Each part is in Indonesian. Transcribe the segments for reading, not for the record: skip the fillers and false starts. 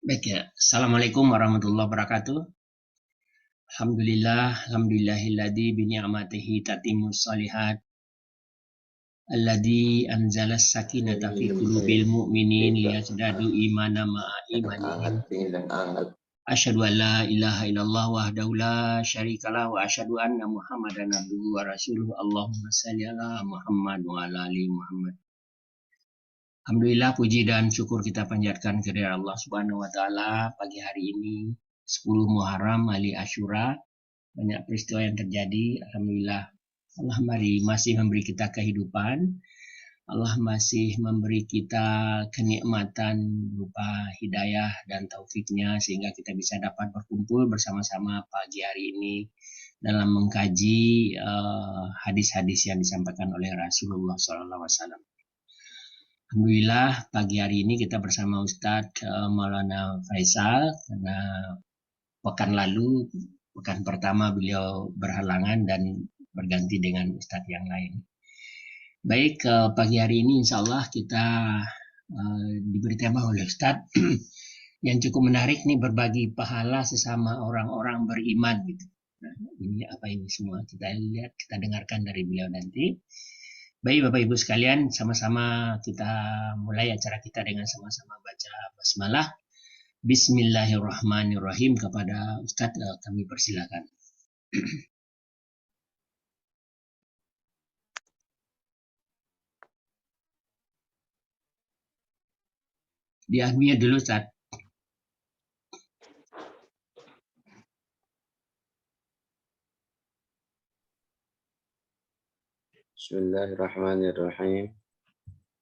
Baik ya. Assalamualaikum warahmatullahi wabarakatuh. Alhamdulillahilladzi bi ni'matihi tatimmus shalihat. Alladzi anzalas sakinata fi qulubil mu'minin liyazdadu imana ma'a imanihim. Dingin dan hangat. Asyhadu an la ilaha illallah wahdahu la syarikalah wa asyhadu anna Muhammadan abduhu wa rasuluh. Allahumma shalli ala Muhammad wa ala ali Muhammad. Alhamdulillah puji dan syukur kita panjatkan kepada Allah Subhanahu wa taala pagi hari ini 10 Muharram hari Asyura. Banyak peristiwa yang terjadi. Alhamdulillah Allah masih memberi kita kehidupan. Allah masih memberi kita kenikmatan berupa hidayah dan taufiknya sehingga kita bisa dapat berkumpul bersama-sama pagi hari ini dalam mengkaji hadis-hadis yang disampaikan oleh Rasulullah SAW. Alhamdulillah pagi hari ini kita bersama Ustadz Maulana Faisal karena pekan pertama beliau berhalangan dan berganti dengan Ustadz yang lain. Baik, pagi hari ini insya Allah kita diberi tema oleh Ustadz yang cukup menarik nih, berbagi pahala sesama orang-orang beriman gitu. Nah, ini apa ini semua kita lihat, kita dengarkan dari beliau nanti. Baik Bapak Ibu sekalian, sama-sama kita mulai acara kita dengan sama-sama baca basmalah. Bismillahirrahmanirrahim. Kepada Ustadz kami persilakan. Di-unmute dulu Ustadz. Bismillahirrahmanirrahim.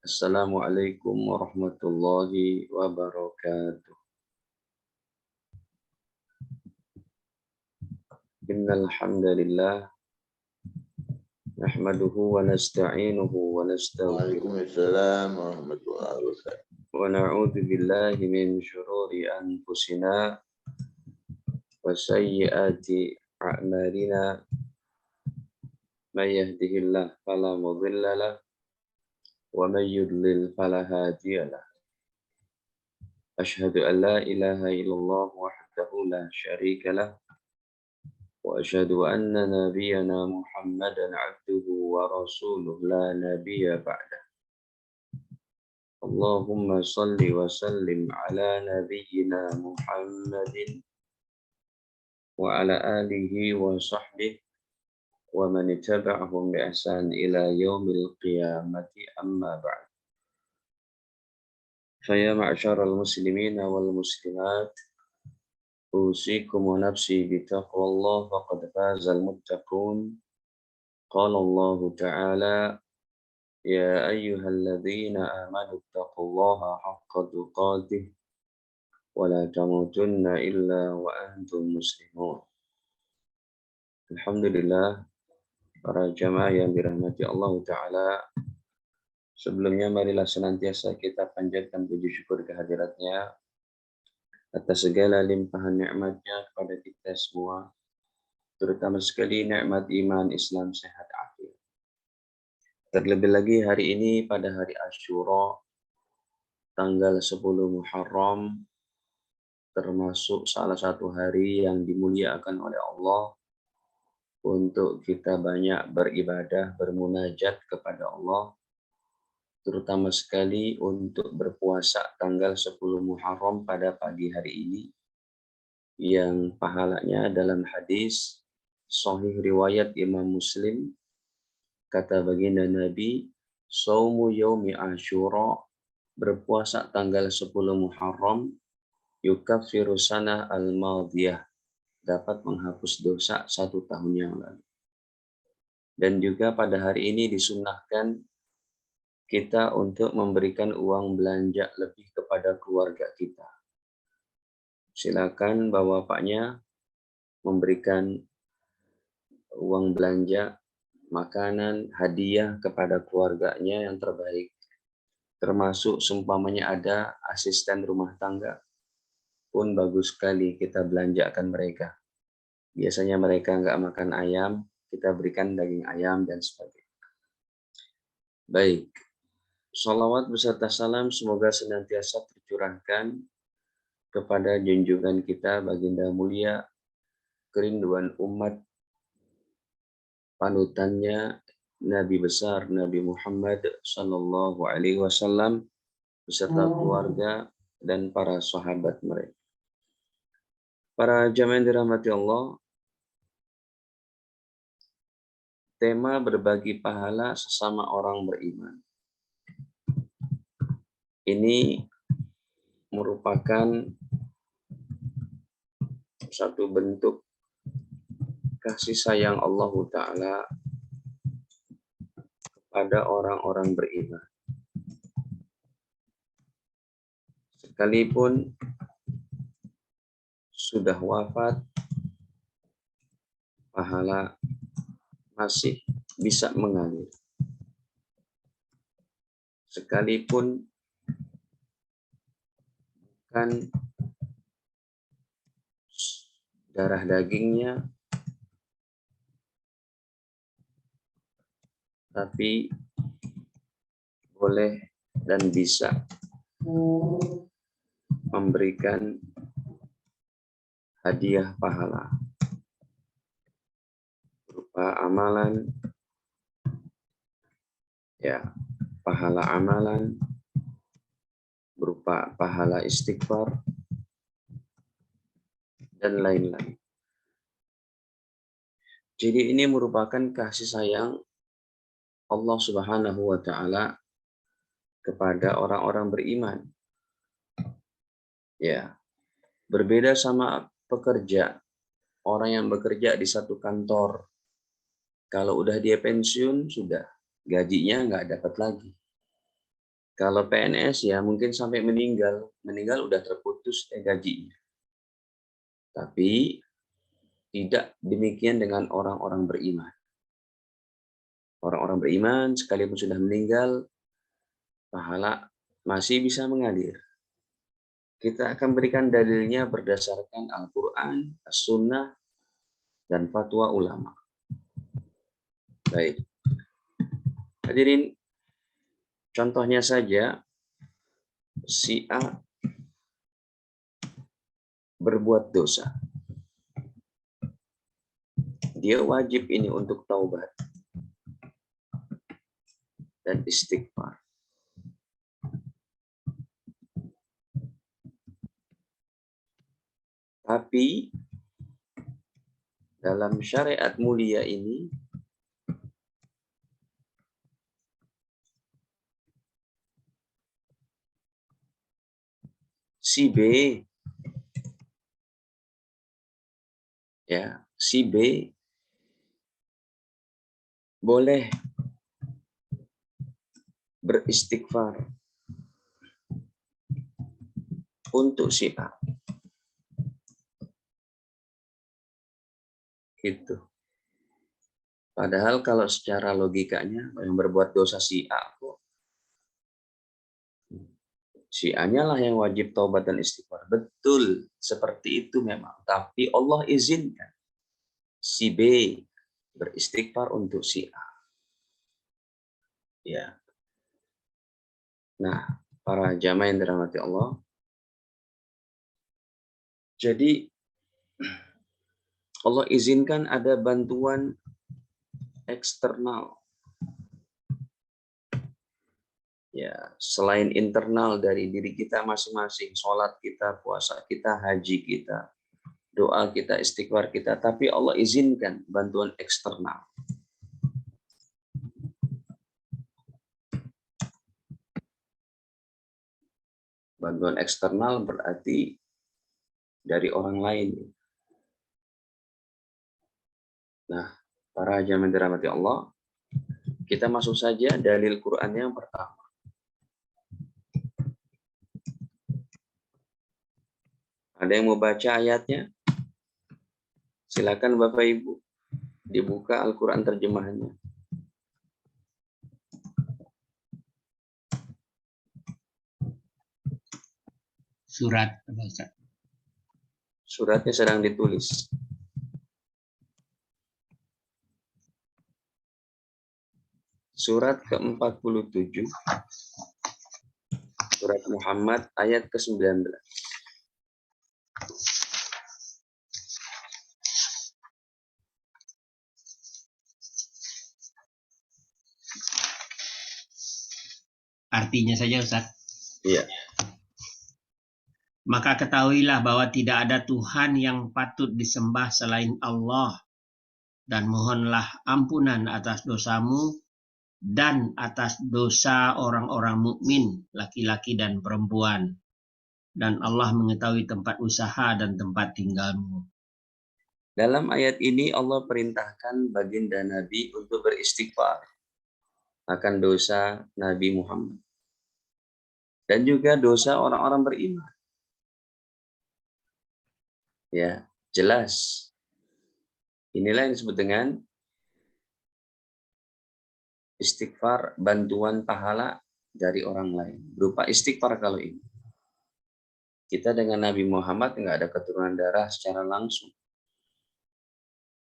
Assalamualaikum warahmatullahi wabarakatuh. Innal hamdalillah nahmaduhu wa nasta'inuhu wa nastaghfiruh. Waalaikumsalam warahmatullahi wabarakatuh. Wa na'udzu billahi min syururi anfusina wa sayyiati a'malina. Man yahdihillahu fala mudilla lahu wa man yudlil fala hadiya lahu. Asyhadu an la ilaha illallah wahdahu la syarika lahu wa asyhadu anna nabiyyana Muhammadan abduhu wa rasuluh la nabiyya ba'dah. Allahumma salli wa sallim ala nabiyyina Muhammadin wa ala alihi wa sahbihi wa man ittaba'ahum bi ihsan ila yaumil qiyamati amma ba'd. Faya ma'syaral muslimin wal muslimat, usikum wa nafsi bi taqwallah faqad fazal muttaqun. Qala Allah ta'ala ya ayyuhalladzina amanu taqullaha haqqa tuqatih wa la tamutunna illa wa antum muslimun. Alhamdulillah, para jamaah yang dirahmati Allah Ta'ala, sebelumnya marilah senantiasa kita panjatkan puji syukur kehadiratnya atas segala limpahan nikmatnya kepada kita semua, terutama sekali nikmat iman, Islam, sehat, afiat. Terlebih lagi hari ini pada hari Asyura, tanggal 10 Muharram, termasuk salah satu hari yang dimuliakan oleh Allah untuk kita banyak beribadah, bermunajat kepada Allah, terutama sekali untuk berpuasa tanggal 10 Muharram pada pagi hari ini, yang pahalanya dalam hadis sahih riwayat Imam Muslim, kata baginda Nabi, Shaumu yaumi Asyura, berpuasa tanggal 10 Muharram, yukaffiru sanah al-madiyah, dapat menghapus dosa 1 tahun yang lalu. Dan juga pada hari ini disunnahkan kita untuk memberikan uang belanja lebih kepada keluarga kita. Silakan bapaknya memberikan uang belanja, makanan, hadiah kepada keluarganya yang terbaik. Termasuk seumpamanya ada asisten rumah tangga, pun bagus sekali kita belanjakan mereka. Biasanya mereka nggak makan ayam, kita berikan daging ayam dan sebagainya. Baik, sholawat beserta salam semoga senantiasa tercurahkan kepada junjungan kita baginda mulia, kerinduan umat, panutannya Nabi besar Nabi Muhammad Sallallahu Alaihi Wasallam beserta keluarga dan para sahabat mereka. Para jamaah yang dirahmati Allah, tema berbagi pahala sesama orang beriman. Ini merupakan satu bentuk kasih sayang Allah Ta'ala kepada orang-orang beriman. Sekalipun sudah wafat, pahala masih bisa mengalir. Sekalipun bukan darah dagingnya, tapi boleh dan bisa memberikan hadiah pahala berupa amalan, pahala amalan berupa pahala istighfar dan lain-lain. Jadi ini merupakan kasih sayang Allah Subhanahu wa Ta'ala kepada orang-orang beriman. Ya, berbeda sama pekerja, orang yang bekerja di satu kantor. Kalau udah dia pensiun, sudah gajinya nggak dapat lagi. Kalau PNS ya mungkin sampai meninggal udah terputus gajinya. Tapi tidak demikian dengan orang-orang beriman. Orang-orang beriman sekalipun sudah meninggal, pahala masih bisa mengalir. Kita akan berikan dalilnya berdasarkan Al-Quran, As-Sunnah, dan fatwa ulama. Baik. Hadirin, contohnya saja, si A berbuat dosa. Dia wajib ini untuk taubat dan istighfar. Tapi dalam syariat mulia ini, si B, boleh beristighfar untuk si A. Gitu. Padahal kalau secara logikanya yang berbuat dosa si A kok, si A-nya lah yang wajib taubat dan istighfar. Betul, seperti itu memang. Tapi Allah izinkan si B beristighfar untuk si A. Ya. Nah, para jamaah yang dirahmati Allah. Jadi Allah izinkan ada bantuan eksternal. Ya, selain internal dari diri kita masing-masing, sholat kita, puasa kita, haji kita, doa kita, istighfar kita, tapi Allah izinkan bantuan eksternal. Bantuan eksternal berarti dari orang lain. Nah, para jamaah dirahmati Allah, kita masuk saja dalil Quran yang pertama. Ada yang mau baca ayatnya? Silakan Bapak Ibu, dibuka Al-Quran terjemahannya. Surat apa Ustaz? Suratnya sedang ditulis. Surat ke-47. Surat Muhammad ayat ke-19. Artinya saja Ustaz. Iya. Maka ketahuilah bahwa tidak ada Tuhan yang patut disembah selain Allah, dan mohonlah ampunan atas dosamu dan atas dosa orang-orang mukmin, laki-laki dan perempuan. Dan Allah mengetahui tempat usaha dan tempat tinggalmu. Dalam ayat ini Allah perintahkan baginda Nabi untuk beristighfar akan dosa Nabi Muhammad dan juga dosa orang-orang beriman. Ya, jelas. Inilah yang disebut dengan istighfar, bantuan pahala dari orang lain. Berupa istighfar kalau ini. Kita dengan Nabi Muhammad nggak ada keturunan darah secara langsung.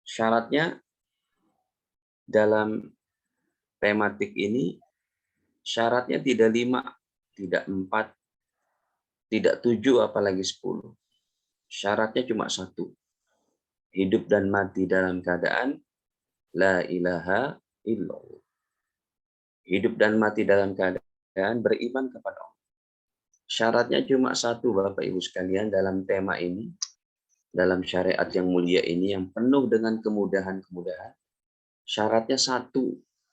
Syaratnya dalam tematik ini, syaratnya tidak 5, tidak 4, tidak 7, apalagi 10. Syaratnya cuma 1. Hidup dan mati dalam keadaan la ilaha illallah. Hidup dan mati dalam keadaan beriman kepada Allah. Syaratnya cuma 1, Bapak Ibu sekalian, dalam tema ini, dalam syariat yang mulia ini, yang penuh dengan kemudahan-kemudahan. Syaratnya 1,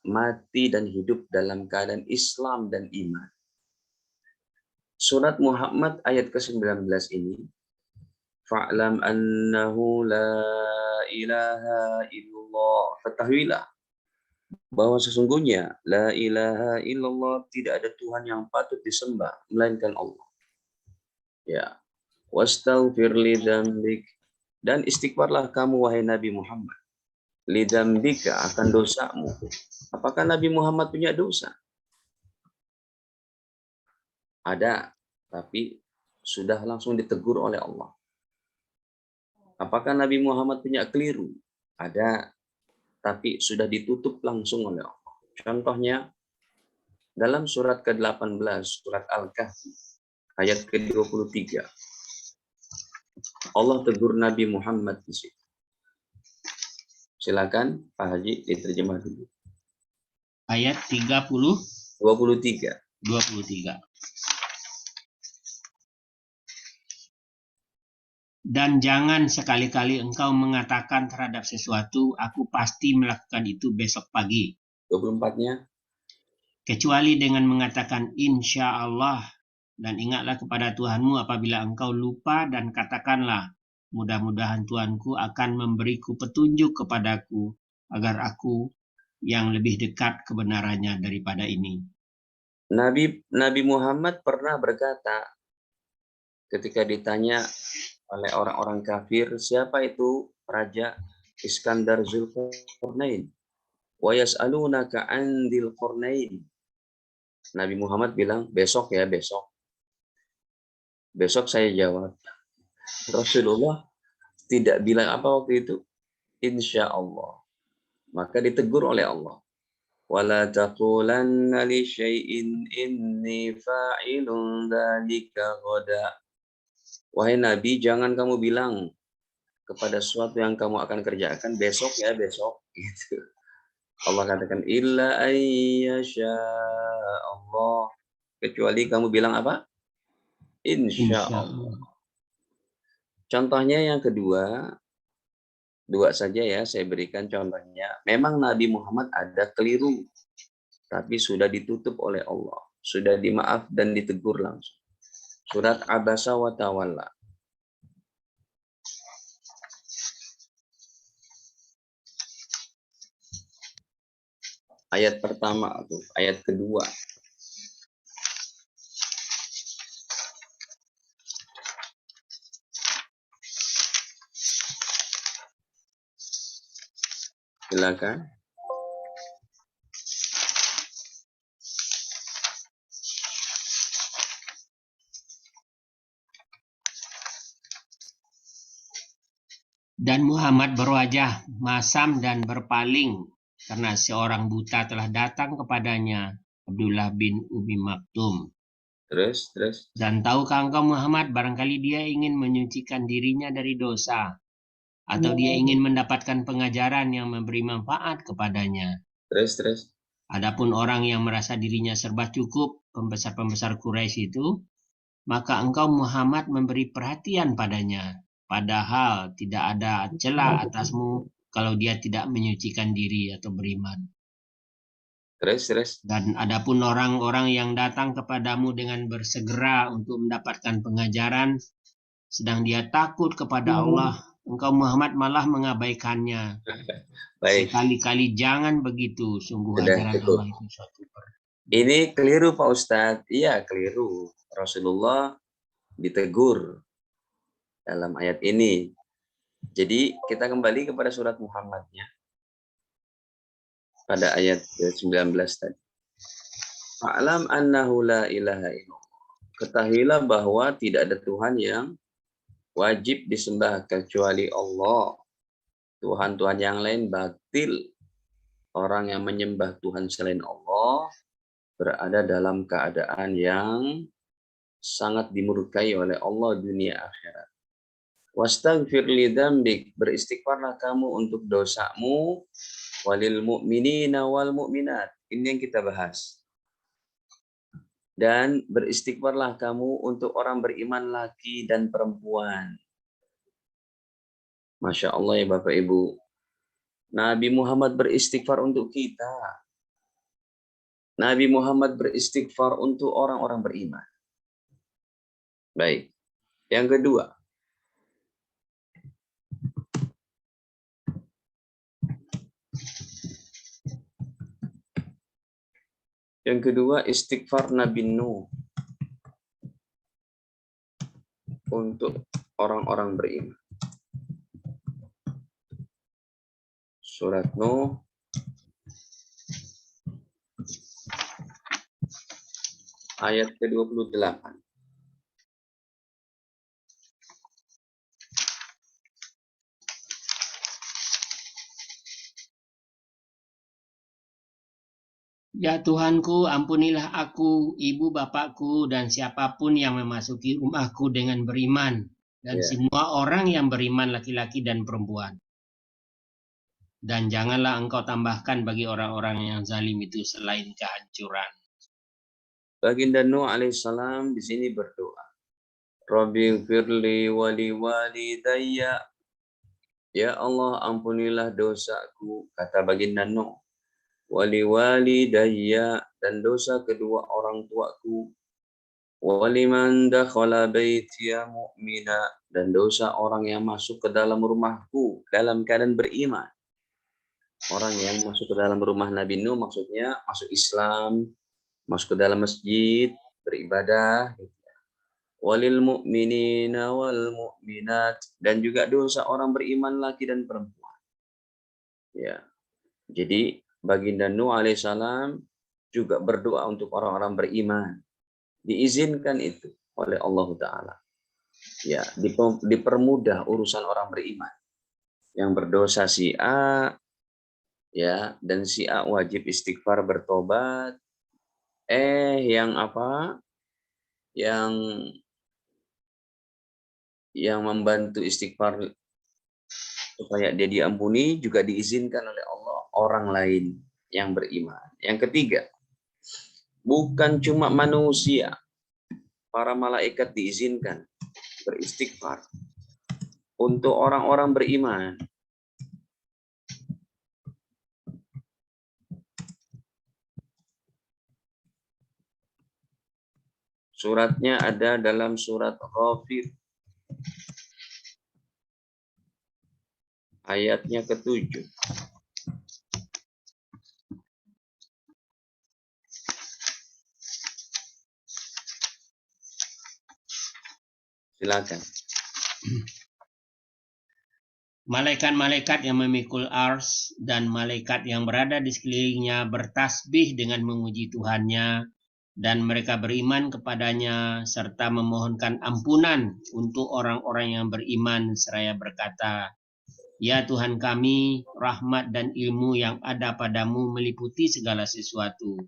mati dan hidup dalam keadaan Islam dan iman. Surat Muhammad ayat ke-19 ini, fa'lam annahu la ilaha illallah. Ketahuilah bahwa sesungguhnya la ilaha illallah, tidak ada Tuhan yang patut disembah melainkan Allah. Ya. Wastaghfir lidzambik, dan istighfarlah kamu wahai Nabi Muhammad, lidzambika, akan dosamu. Apakah Nabi Muhammad punya dosa? Ada, tapi sudah langsung ditegur oleh Allah. Apakah Nabi Muhammad punya keliru? Ada, tapi sudah ditutup langsung oleh Allah. Contohnya, dalam surat ke-18, surat Al-Kahfi, ayat ke-23. Allah tegur Nabi Muhammad di situ. Silakan Pak Haji diterjemah dulu. Ayat 23. Dan jangan sekali-kali engkau mengatakan terhadap sesuatu, aku pasti melakukan itu besok pagi. 24-nya. Kecuali dengan mengatakan insya Allah, dan ingatlah kepada Tuhanmu apabila engkau lupa, dan katakanlah, mudah-mudahan Tuhanku akan memberiku petunjuk kepadaku, agar aku yang lebih dekat kebenarannya daripada ini. Nabi Muhammad pernah berkata ketika ditanya oleh orang-orang kafir, siapa itu Raja Iskandar Zulkarnain? Wa yas'alunaka 'an dzil qarnain. Nabi Muhammad bilang, besok ya, besok. Besok saya jawab. Rasulullah tidak bilang apa waktu itu? Insya Allah. Maka ditegur oleh Allah. Wala taqulanna li syai'in inni fa'ilun dzalika ghada. Wahai Nabi, jangan kamu bilang kepada sesuatu yang kamu akan kerjakan besok ya, besok. Gitu. Allah katakan illa ayyasha Allah. Kecuali kamu bilang apa? Insya Allah. Contohnya yang kedua, 2 saja ya saya berikan contohnya. Memang Nabi Muhammad ada keliru, tapi sudah ditutup oleh Allah. Sudah dimaaf dan ditegur langsung. Surat Abasa wa Tawalla. Ayat pertama atau ayat kedua. Silakan. Dan Muhammad berwajah masam dan berpaling, karena seorang buta telah datang kepadanya, Abdullah bin Umi Maktum. Terus. Dan tahukah engkau Muhammad, barangkali dia ingin menyucikan dirinya dari dosa, atau dia ingin mendapatkan pengajaran yang memberi manfaat kepadanya. Terus. Adapun orang yang merasa dirinya serba cukup, pembesar-pembesar Quraisy itu, maka engkau Muhammad memberi perhatian padanya. Padahal tidak ada celah atasmu kalau dia tidak menyucikan diri atau beriman. Terus. Dan adapun orang-orang yang datang kepadamu dengan bersegera untuk mendapatkan pengajaran, sedang dia takut kepada Allah, engkau Muhammad malah mengabaikannya. Baik, Sekali-kali jangan begitu, sungguh sudah ajaran cukup. Allah itu suatu Ini keliru Pak Ustadz. Iya, keliru. Rasulullah ditegur dalam ayat ini. Jadi kita kembali kepada surat Muhammadnya pada ayat 19 tadi. Fa'lam annahu la ilaha illallah. Ketahuilah bahwa tidak ada Tuhan yang wajib disembah kecuali Allah. Tuhan-Tuhan yang lain batil. Orang yang menyembah Tuhan selain Allah berada dalam keadaan yang sangat dimurkai oleh Allah dunia akhirat. Wastaghfir li dzambik, beristighfarlah kamu untuk dosamu, walil mu'minina wal mu'minat. Ini yang kita bahas. Dan beristighfarlah kamu untuk orang beriman laki dan perempuan. Masya Allah ya Bapak Ibu. Nabi Muhammad beristighfar untuk kita. Nabi Muhammad beristighfar untuk orang-orang beriman. Baik. Yang kedua. Yang kedua, istighfar Nabi Nuh untuk orang-orang beriman. Surat Nuh ayat ke-28. Ya Tuhanku, ampunilah aku, ibu bapakku, dan siapapun yang memasuki rumahku dengan beriman, dan semua orang yang beriman laki-laki dan perempuan. Dan janganlah engkau tambahkan bagi orang-orang yang zalim itu selain kehancuran. Baginda Nuh alaihissalam di sini berdoa. Rabbighfirli wali walidayya. Ya Allah, ampunilah dosaku, kata baginda Nuh. Wali walidayya, dan dosa kedua orang tuaku. Waliman dakhala baitiya mu'mina, dan dosa orang yang masuk ke dalam rumahku dalam keadaan beriman. Orang yang masuk ke dalam rumah Nabi Nuh maksudnya masuk Islam, masuk ke dalam masjid, beribadah. Walil mu'minina wal mu'minat, dan juga dosa orang beriman laki dan perempuan. Ya. Jadi baginda Nuh alaihissalam juga berdoa untuk orang-orang beriman. Diizinkan itu oleh Allah Ta'ala. Ya, dipermudah urusan orang beriman. Yang berdosa si A, ya, dan si A wajib istighfar bertobat. Yang apa? Yang membantu istighfar supaya dia diampuni juga diizinkan oleh Allah orang lain yang beriman. Yang ketiga, bukan cuma manusia, para malaikat diizinkan beristighfar untuk orang-orang beriman. Suratnya ada dalam surat Ghafir. Ayatnya ke-7. Silakan. Malaikat-malaikat yang memikul ars dan malaikat yang berada di sekelilingnya bertasbih dengan memuji Tuhannya, dan mereka beriman kepadanya serta memohonkan ampunan untuk orang-orang yang beriman seraya berkata, Ya Tuhan kami, rahmat dan ilmu yang ada padamu meliputi segala sesuatu.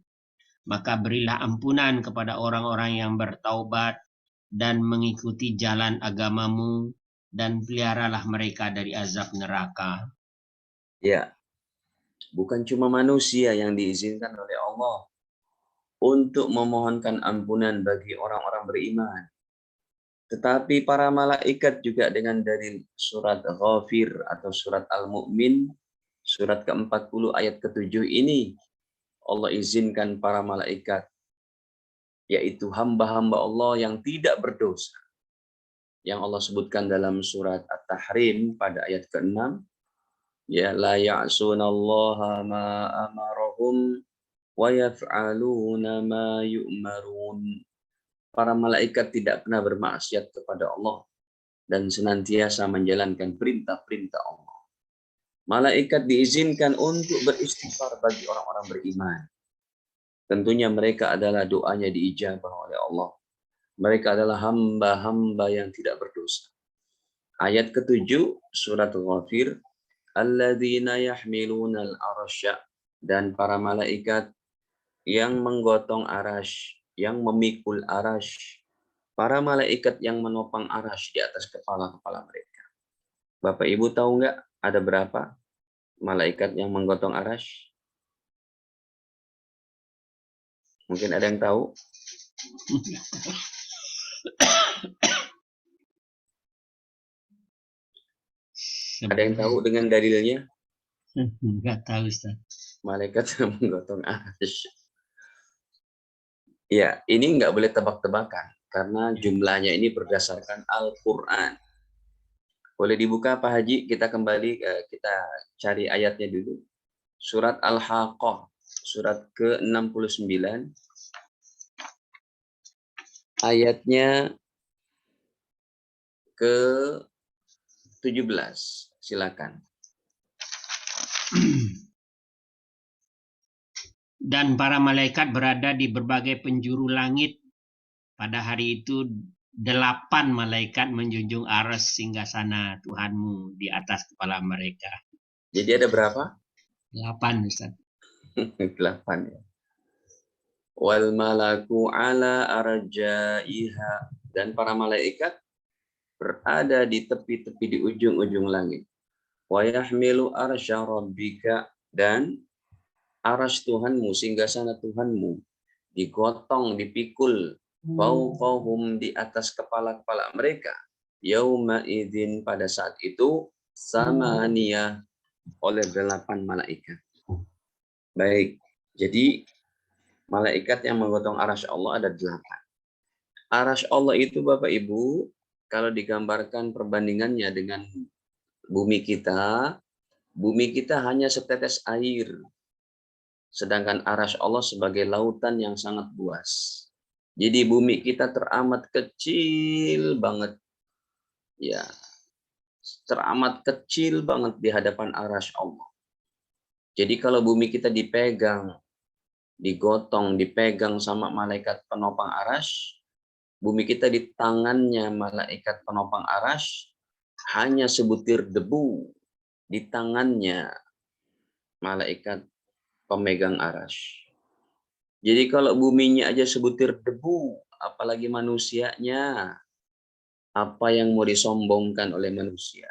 maka berilah ampunan kepada orang-orang yang bertaubat dan mengikuti jalan agamamu, dan peliharalah mereka dari azab neraka. Ya, bukan cuma manusia yang diizinkan oleh Allah untuk memohonkan ampunan bagi orang-orang beriman, tetapi para malaikat juga dengan dalil surat Ghafir atau surat Al-Mu'min, surat ke-40 ayat ke-7 ini, Allah izinkan para malaikat, yaitu hamba-hamba Allah yang tidak berdosa, yang Allah sebutkan dalam surat At-Tahrim pada ayat ke-6, ya, la ya'sunallaha ma amarahum wa yaf'aluna ma yu'marun. Para malaikat tidak pernah bermaksiat kepada Allah dan senantiasa menjalankan perintah-perintah Allah. Malaikat diizinkan untuk beristighfar bagi orang-orang beriman. Tentunya mereka adalah doanya diijabah oleh Allah. Mereka adalah hamba-hamba yang tidak berdosa. Ayat ke-7 surat Ghafir, alladzina yahmiluna al-arsya, dan para malaikat yang menggotong arash, yang memikul arash, para malaikat yang menopang arash di atas kepala-kepala mereka. Bapak Ibu tahu nggak ada berapa malaikat yang menggotong arash? Mungkin ada yang tahu? Ada yang tahu dengan dalilnya? Enggak tahu, Ustaz. Malaikat yang menggotong arash. Ya, ini nggak boleh tebak-tebakan karena jumlahnya ini berdasarkan Al-Quran. Boleh dibuka Pak Haji? Kita kembali, kita cari ayatnya dulu. Surat Al-Haqqah, surat ke-69, ayatnya ke-17. Silakan. Dan para malaikat berada di berbagai penjuru langit. Pada hari itu 8 malaikat menjunjung aras singgasana Tuhanmu di atas kepala mereka. Jadi ada berapa? 8, Ustaz. 8 ya. Wal malaku ala arjaiha, dan para malaikat berada di tepi-tepi di ujung-ujung langit. Wa yahmilu arsya rabbika, dan aras Tuhanmu, singgasana Tuhanmu, digotong, dipikul, fauqahum, di atas kepala-kepala mereka, yauma idzin, pada saat itu, samaniyah, oleh 8 malaikat. Baik, jadi malaikat yang menggotong arasy Allah ada 8. Arasy Allah itu Bapak Ibu, kalau digambarkan perbandingannya dengan bumi kita hanya setetes air. Sedangkan arasy Allah sebagai lautan yang sangat luas. Jadi bumi kita teramat kecil banget. Ya, teramat kecil banget di hadapan arasy Allah. Jadi kalau bumi kita dipegang, digotong, dipegang sama malaikat penopang arasy, bumi kita di tangannya malaikat penopang arasy hanya sebutir debu di tangannya malaikat pemegang arasy. Jadi kalau buminya aja sebutir debu, apalagi manusianya, apa yang mau disombongkan oleh manusia?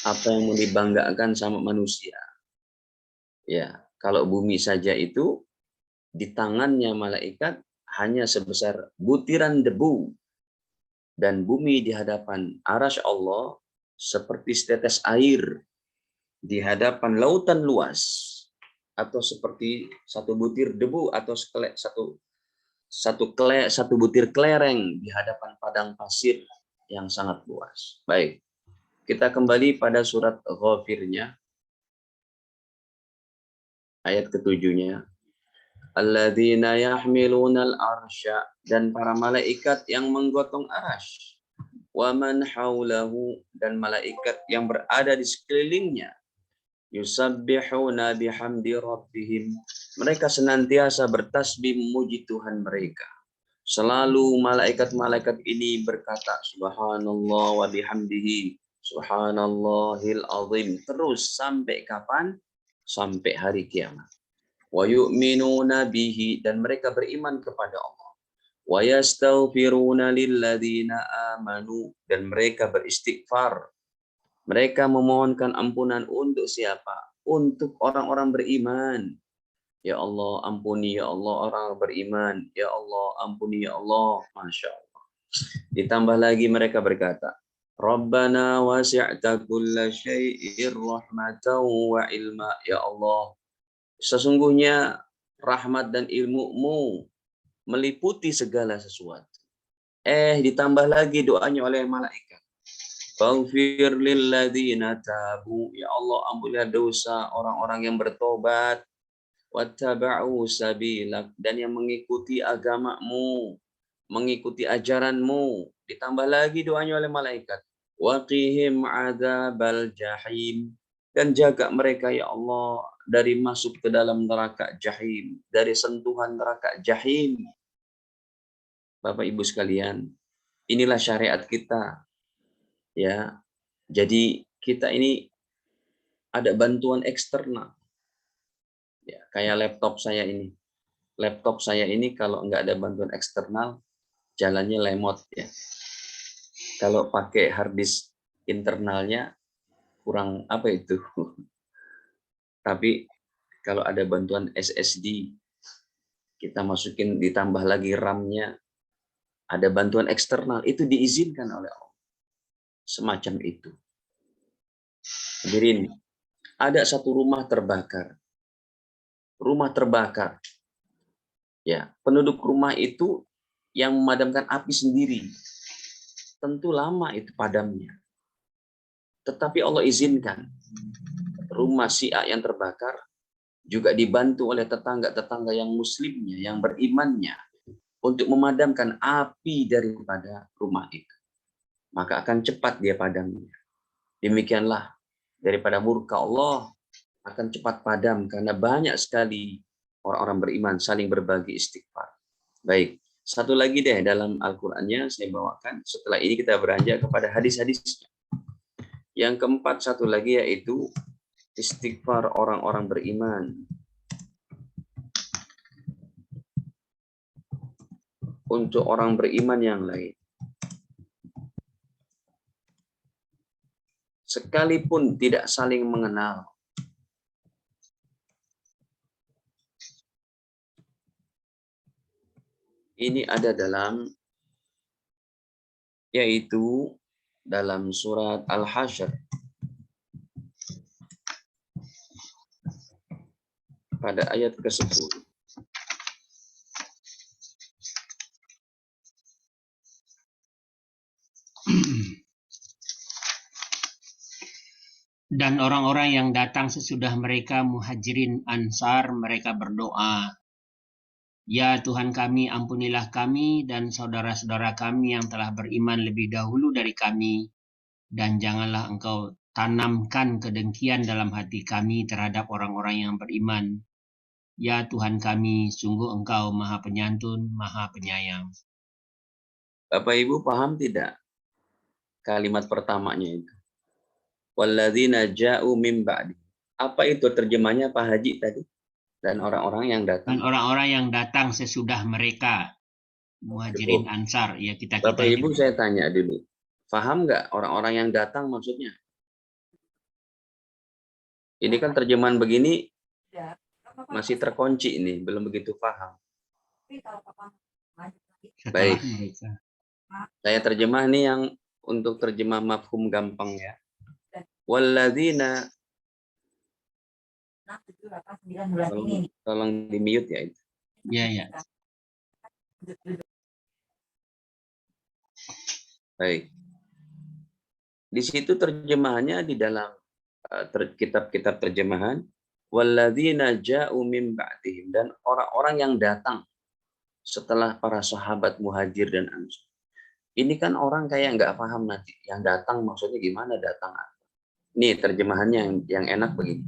Apa yang mau dibanggakan sama manusia? Ya, kalau bumi saja itu di tangannya malaikat hanya sebesar butiran debu, dan bumi di hadapan arasy Allah seperti setetes air di hadapan lautan luas, atau seperti satu butir debu atau satu butir kelereng di hadapan padang pasir yang sangat luas. Baik, kita kembali pada surat Ghafirnya, ayat ke-7-nya. Alladzina yahmilunal arsya, dan para malaikat yang menggotong arasy, wa man haulahu, dan malaikat yang berada di sekelilingnya, yusabbihuna bihamdi rabbihim, mereka senantiasa bertasbih memuji Tuhan mereka. Selalu malaikat-malaikat ini berkata subhanallah wa bihamdihi subhanallahil azim, terus sampai kapan? Sampai hari kiamat. wa yu'minuna bihi, dan mereka beriman kepada Allah. Wa yastaghfiruna lilladzina amanu, dan mereka beristighfar. Mereka memohonkan ampunan untuk siapa? Untuk orang-orang beriman. Ya Allah, ampuni ya Allah orang beriman. Ya Allah, ampuni ya Allah. Masya Allah. Ditambah lagi mereka berkata, Rabbana wasi'ta kulla syai'ir rahmatan wa ilma. Ya Allah, sesungguhnya rahmat dan ilmu-Mu meliputi segala sesuatu. Ditambah lagi doanya oleh malaikat. Faghfir lilladzina tabu. Ya Allah, ampunilah dosa orang-orang yang bertobat. Wattaba'u sabilak, dan yang mengikuti agamamu, mengikuti ajaranmu. Ditambah lagi doanya oleh malaikat. Waqihim adzabal jahim, dan jaga mereka ya Allah dari masuk ke dalam neraka jahim, dari sentuhan neraka jahim. Bapak Ibu sekalian, inilah syariat kita. Ya. Jadi kita ini ada bantuan eksternal. Ya, kayak laptop saya ini. Laptop saya ini kalau nggak ada bantuan eksternal, jalannya lemot ya. Kalau pakai hard disk internalnya kurang apa itu. Tapi kalau ada bantuan SSD, kita masukin ditambah lagi RAM-nya, ada bantuan eksternal, itu diizinkan oleh Allah. Semacam itu. Hadirin, ada satu rumah terbakar. Rumah terbakar. Ya, penduduk rumah itu yang memadamkan api sendiri. Tentu lama itu padamnya. Tetapi Allah izinkan rumah si A yang terbakar juga dibantu oleh tetangga-tetangga yang muslimnya, yang berimannya, untuk memadamkan api daripada rumah itu. Maka akan cepat dia padamnya. Demikianlah daripada murka Allah akan cepat padam karena banyak sekali orang-orang beriman saling berbagi istighfar. Baik, satu lagi deh dalam Al-Qur'annya saya bawakan. Setelah ini kita beranjak kepada hadis-hadisnya. Yang keempat, satu lagi yaitu istighfar orang-orang beriman. Untuk orang beriman yang lain. Sekalipun tidak saling mengenal. Ini ada dalam, yaitu dalam surat Al-Hasyr. Pada ayat ke-10. Dan orang-orang yang datang sesudah mereka muhajirin ansar, mereka berdoa, Ya Tuhan kami, ampunilah kami dan saudara-saudara kami yang telah beriman lebih dahulu dari kami, dan janganlah Engkau tanamkan kedengkian dalam hati kami terhadap orang-orang yang beriman. Ya Tuhan kami, sungguh Engkau Maha Penyantun, Maha Penyayang. Bapak Ibu paham tidak kalimat pertamanya itu? Walladzina ja'u min ba'di. Apa itu terjemahnya Pak Haji tadi? Dan orang-orang yang datang. Dan orang-orang yang datang sesudah mereka muhajirin ansar, ya kita Bapak Ibu ini. saya tanya dulu. Paham nggak orang-orang yang datang maksudnya? Ini kan terjemahan begini masih terkunci ini, belum begitu paham. Baik. Saya terjemah nih yang untuk terjemah mafhum gampang ya. Walladzina, tolong di mute ya itu. Ya, ya. Baik. Di situ terjemahannya di dalam kitab-kitab terjemahan, walladzina ja'u min ba'dihim, dan orang-orang yang datang setelah para sahabat muhajir dan ansar. Ini kan orang kayak nggak paham nanti. Yang datang maksudnya gimana datang? Nih terjemahannya yang enak begini.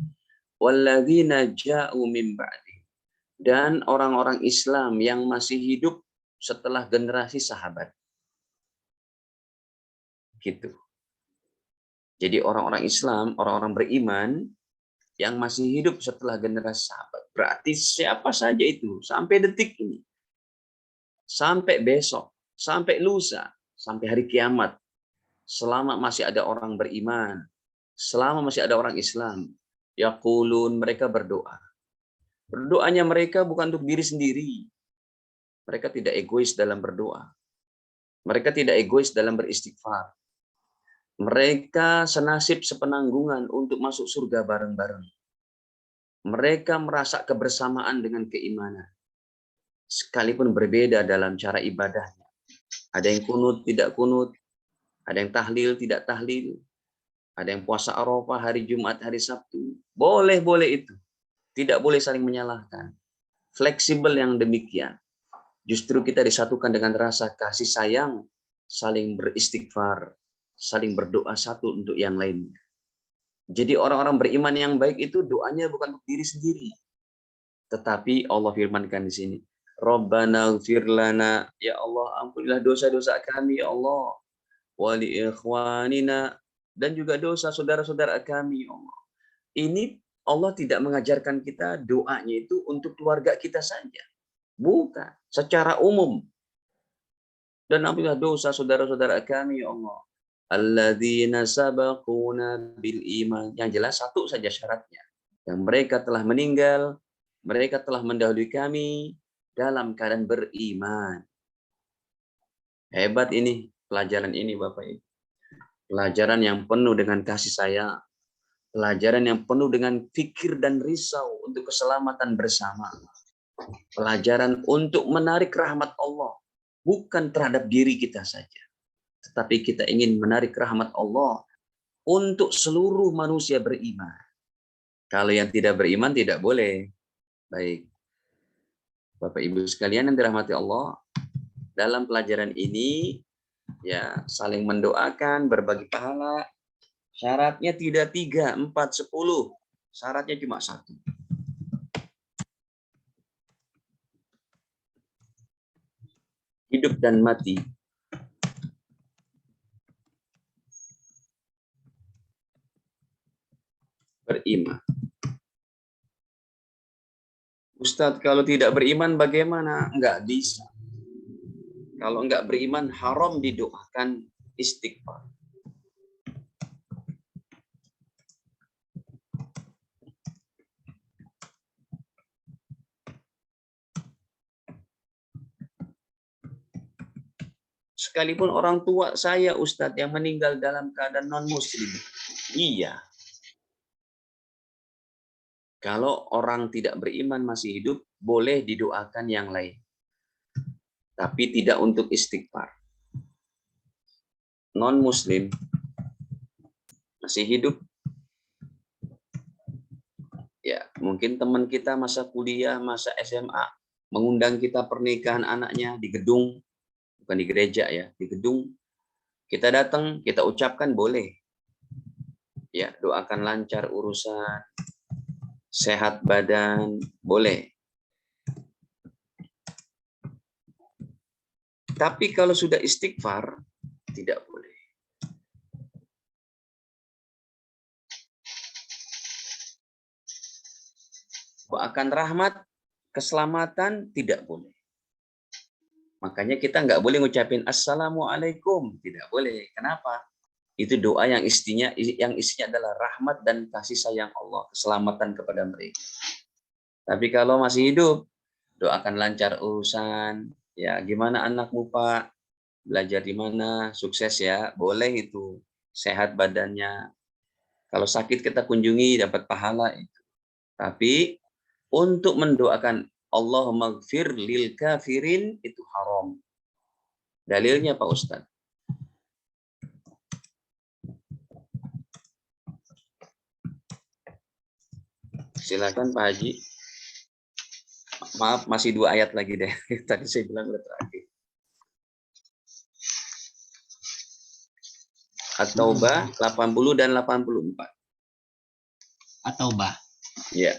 Walladzina ja'u min ba'dihim, dan orang-orang Islam yang masih hidup setelah generasi sahabat. Gitu. Jadi orang-orang Islam, orang-orang beriman yang masih hidup setelah generasi sahabat. Berarti siapa saja itu sampai detik ini, sampai besok, sampai lusa, sampai hari kiamat, selama masih ada orang beriman, selama masih ada orang Islam, yaqulun, mereka berdoa. Berdoanya mereka bukan untuk diri sendiri. Mereka tidak egois dalam berdoa. Mereka tidak egois dalam beristighfar. Mereka senasib sepenanggungan untuk masuk surga bareng-bareng. Mereka merasa kebersamaan dengan keimanan. Sekalipun berbeda dalam cara ibadahnya. Ada yang kunut, tidak kunut. Ada yang tahlil, tidak tahlil. Ada yang puasa Arafah, hari Jumat, hari Sabtu. Boleh-boleh itu. Tidak boleh saling menyalahkan. Fleksibel yang demikian. Justru kita disatukan dengan rasa kasih sayang, saling beristighfar, saling berdoa satu untuk yang lain. Jadi orang-orang beriman yang baik itu doanya bukan untuk diri sendiri. Tetapi Allah firmankan di sini, Rabbana ighfir lana, ya Allah ampunilah dosa-dosa kami ya Allah, wa li ikhwanina, dan juga dosa saudara-saudara kami ya Allah. Ini Allah tidak mengajarkan kita doanya itu untuk keluarga kita saja. Bukan, secara umum. Dan ampunilah dosa saudara-saudara kami ya Allah. Alladzina sabaquna bil iman. Yang jelas satu saja syaratnya. Yang mereka telah meninggal, mereka telah mendahului kami dalam keadaan beriman. Hebat ini, pelajaran ini Bapak Ibu. Pelajaran yang penuh dengan kasih sayang. Pelajaran yang penuh dengan pikir dan risau untuk keselamatan bersama. Pelajaran untuk menarik rahmat Allah. Bukan terhadap diri kita saja. Tetapi kita ingin menarik rahmat Allah untuk seluruh manusia beriman. Kalau yang tidak beriman tidak boleh. Baik. Bapak Ibu sekalian yang dirahmati Allah, dalam pelajaran ini ya saling mendoakan, berbagi pahala. Syaratnya tidak 3, 4, 10. Syaratnya cuma 1. Hidup dan mati. Beriman. Ustadz, kalau tidak beriman bagaimana? Enggak bisa. Kalau enggak beriman, haram didoakan istighfar. Sekalipun orang tua saya, Ustadz, yang meninggal dalam keadaan non-muslim. Iya. Kalau orang tidak beriman masih hidup, boleh didoakan yang lain. Tapi tidak untuk istighfar. Non-muslim masih hidup. Ya, mungkin teman kita masa kuliah, masa SMA, mengundang kita pernikahan anaknya di gedung, bukan di gereja ya, di gedung. Kita datang, kita ucapkan boleh. Ya, doakan lancar urusan, sehat badan, boleh. Tapi kalau sudah istighfar, tidak boleh. Doakan rahmat, keselamatan, tidak boleh. Makanya kita nggak boleh ngucapin Assalamualaikum. Tidak boleh. Kenapa? Itu doa yang isinya adalah rahmat dan kasih sayang Allah, keselamatan kepada mereka. Tapi kalau masih hidup, doakan lancar urusan. Ya, gimana anakmu Pak? Belajar di mana? Sukses ya. Boleh itu. Sehat badannya. Kalau sakit kita kunjungi, dapat pahala itu. Tapi untuk mendoakan Allahumma gfir lil kafirin itu haram. Dalilnya Pak Ustadz. Silakan Pak Haji. Maaf, masih 2 ayat lagi deh. Tadi saya bilang udah terakhir. At-Taubah 80 dan 84. At-Taubah. Ya.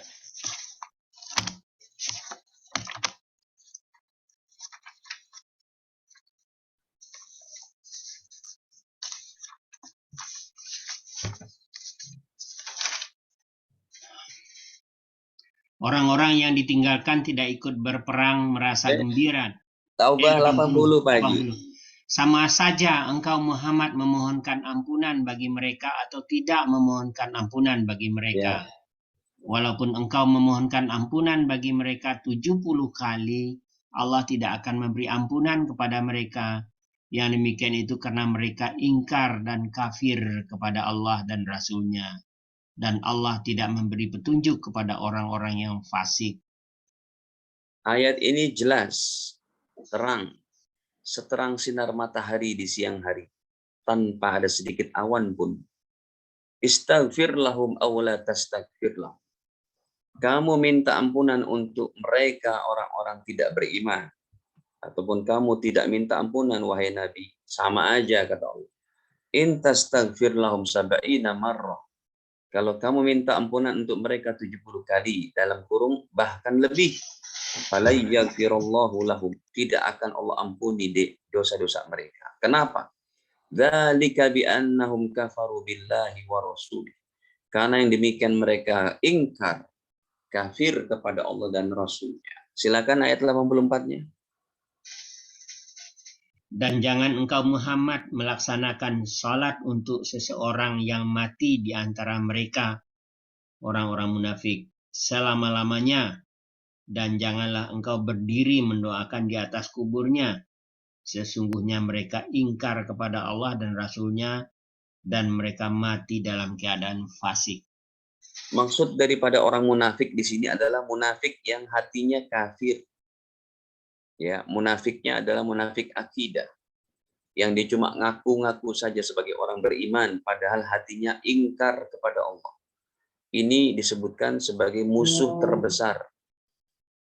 Orang-orang yang ditinggalkan tidak ikut berperang merasa gembira. Taubah 80 Pak Haji. 80. Sama saja engkau Muhammad memohonkan ampunan bagi mereka atau tidak memohonkan ampunan bagi mereka. Ya. Walaupun engkau memohonkan ampunan bagi mereka 70 kali, Allah tidak akan memberi ampunan kepada mereka. Yang demikian itu karena mereka ingkar dan kafir kepada Allah dan Rasul-Nya. Dan Allah tidak memberi petunjuk kepada orang-orang yang fasik. Ayat ini jelas, terang, seterang sinar matahari di siang hari, tanpa ada sedikit awan pun. Istaghfir lahum aw la tastaghfir lahum. Kamu minta ampunan untuk mereka orang-orang tidak beriman. Ataupun kamu tidak minta ampunan, wahai Nabi. Sama aja, kata Allah. In tastaghfir lahum sab'ina marrah. Kalau kamu minta ampunan untuk mereka 70 kali, dalam kurung bahkan lebih, fala yaghfirullahu lahum. Tidak akan Allah ampuni dosa-dosa mereka. Kenapa? Dzalika bi annahum kafaru billahi wa rasulih. Karena yang demikian mereka ingkar, kafir kepada Allah dan Rasulnya. Silakan ayat 84-nya. Dan jangan engkau Muhammad melaksanakan salat untuk seseorang yang mati di antara mereka, orang-orang munafik, selama-lamanya. Dan janganlah engkau berdiri mendoakan di atas kuburnya. Sesungguhnya mereka ingkar kepada Allah dan Rasul-Nya, dan mereka mati dalam keadaan fasik. Maksud daripada orang munafik di sini adalah munafik yang hatinya kafir. Ya, munafiknya adalah munafik akidah. Yang dia cuma ngaku-ngaku saja sebagai orang beriman, padahal hatinya ingkar kepada Allah. Ini disebutkan sebagai musuh terbesar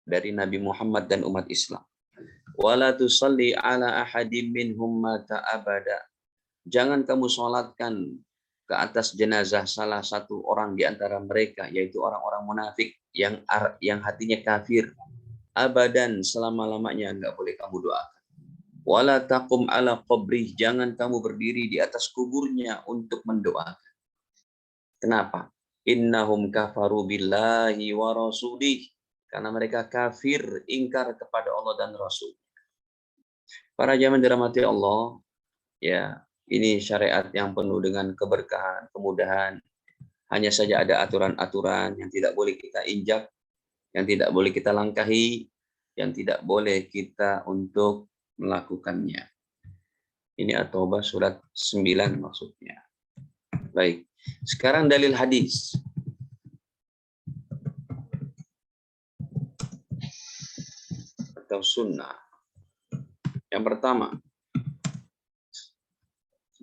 dari Nabi Muhammad dan umat Islam. Wala tusalli ala ahadim minhum mata abada. Jangan kamu sholatkan ke atas jenazah salah satu orang di antara mereka, yaitu orang-orang munafik yang hatinya kafir. Abadan, selama-lamanya enggak boleh kamu doakan. Wala taqum ala qabrih, jangan kamu berdiri di atas kuburnya untuk mendoakan. Kenapa? Innahum kafaru billahi wa rasulih. Karena mereka kafir, ingkar kepada Allah dan Rasul. Para jamaah dirahmati Allah, ya, ini syariat yang penuh dengan keberkahan, kemudahan. Hanya saja ada aturan-aturan yang tidak boleh kita injak, yang tidak boleh kita langkahi, yang tidak boleh kita untuk melakukannya. Ini At-Taubah surat 9 maksudnya. Baik, sekarang dalil hadis. Atau sunnah. Yang pertama,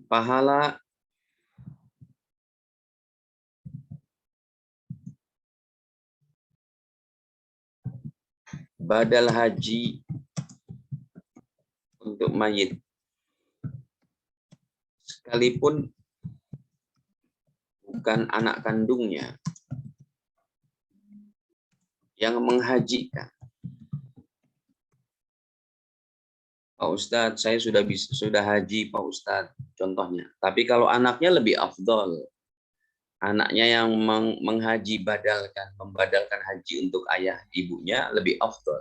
pahala badal haji untuk mayit, sekalipun bukan anak kandungnya yang menghajikan. Pak Ustadz, saya sudah haji Pak Ustadz, contohnya. Tapi kalau anaknya lebih afdol. Anaknya yang menghaji membadalkan haji untuk ayah ibunya lebih afdol.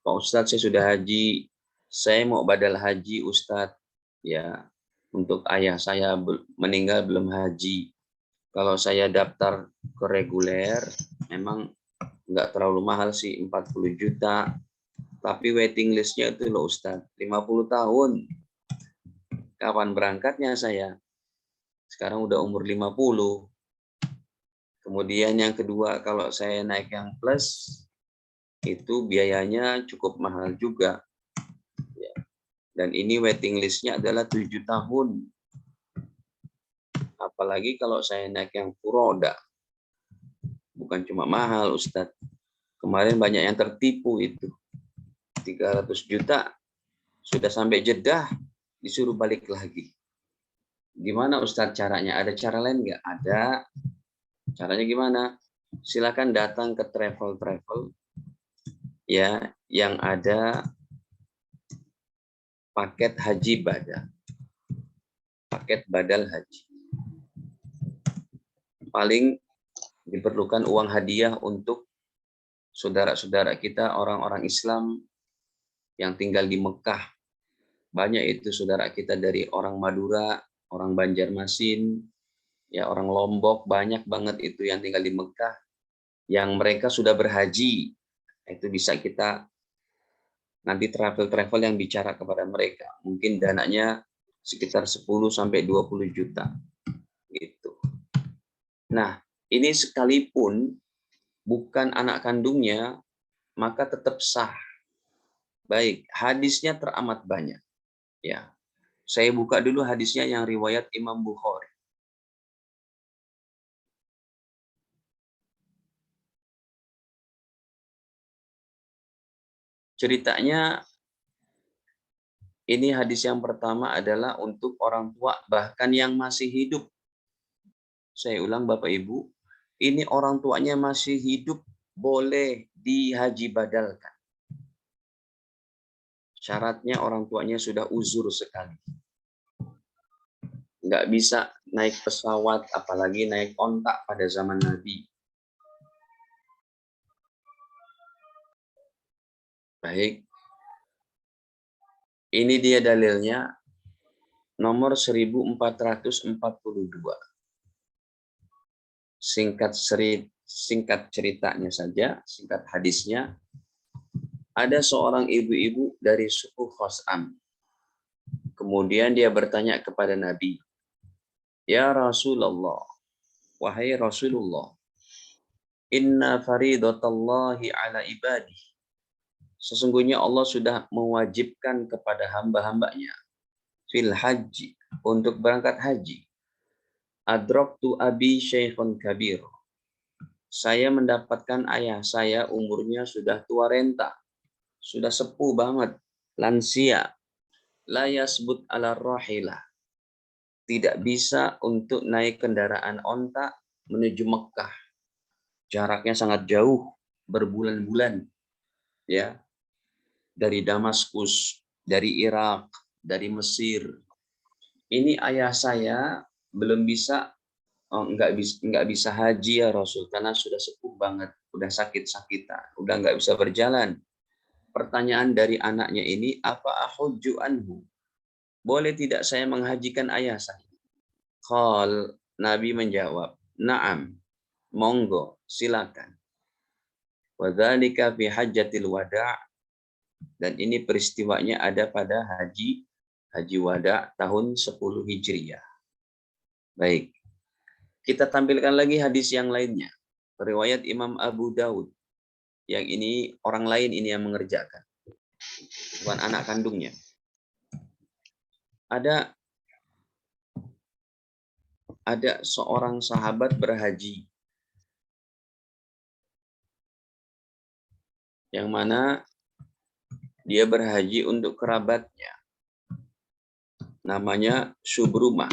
Pak Ustadz, saya sudah haji, saya mau badal haji Ustadz. Ya, untuk ayah saya meninggal belum haji. Kalau saya daftar ke reguler, memang nggak terlalu mahal sih, 40 juta. Tapi waiting listnya itu loh Ustadz, 50 tahun. Kapan berangkatnya saya? Sekarang udah umur 50. Kemudian yang kedua, kalau saya naik yang plus, itu biayanya cukup mahal juga. Ya. Dan ini waiting listnya adalah 7 tahun. Apalagi kalau saya naik yang furoda. Bukan cuma mahal Ustadz. Kemarin banyak yang tertipu itu. 300 juta sudah sampai Jeddah disuruh balik lagi. Gimana Ustadz caranya? Ada cara lain nggak? Ada. Caranya gimana? Silakan datang ke travel ya yang ada paket haji badal. Paket badal haji. Paling diperlukan uang hadiah untuk saudara-saudara kita orang-orang Islam yang tinggal di Mekah. Banyak itu saudara kita dari orang Madura, orang Banjarmasin, ya orang Lombok, banyak banget itu yang tinggal di Mekah, yang mereka sudah berhaji. Itu bisa kita nanti travel yang bicara kepada mereka. Mungkin dananya sekitar 10 sampai 20 juta. Gitu. Nah, ini sekalipun bukan anak kandungnya, maka tetap sah. Baik, hadisnya teramat banyak. Ya, saya buka dulu hadisnya yang riwayat Imam Bukhari. Ceritanya, ini hadis yang pertama adalah untuk orang tua bahkan yang masih hidup. Saya ulang Bapak Ibu, ini orang tuanya masih hidup boleh dihaji badalkan. Syaratnya orang tuanya sudah uzur sekali. Nggak bisa naik pesawat, apalagi naik ontak pada zaman Nabi. Baik. Ini dia dalilnya, nomor 1442. Singkat ceritanya saja, singkat hadisnya. Ada seorang ibu-ibu dari suku Khos'am. Kemudian dia bertanya kepada Nabi, "Ya Rasulullah, wahai Rasulullah, inna faridatallahi ala ibadih. Sesungguhnya Allah sudah mewajibkan kepada hamba-hambanya fil haji, untuk berangkat haji. Adraktu abi syekhun kabir. Saya mendapatkan ayah saya umurnya sudah tua renta, sudah sepuh banget, lansia. La yasbut ala rahilah. Tidak bisa untuk naik kendaraan onta menuju Mekah. Jaraknya sangat jauh, berbulan-bulan. Ya. Dari Damaskus, dari Irak, dari Mesir. Ini ayah saya belum bisa, nggak bisa haji ya Rasul, karena sudah sepuh banget, udah sakit-sakitan, udah nggak bisa berjalan. Pertanyaan dari anaknya ini, apa ahujju anhu? Boleh tidak saya menghajikan ayah saya? Qal, Nabi menjawab, na'am, monggo, silakan. Wa dzalika fi hajjatil wada', dan ini peristiwanya ada pada haji wada tahun 10 Hijriah. Baik. Kita tampilkan lagi hadis yang lainnya. Riwayat Imam Abu Daud. Yang ini orang lain ini yang mengerjakan. Bukan anak kandungnya. Ada seorang sahabat berhaji. Yang mana dia berhaji untuk kerabatnya. Namanya Syubrumah.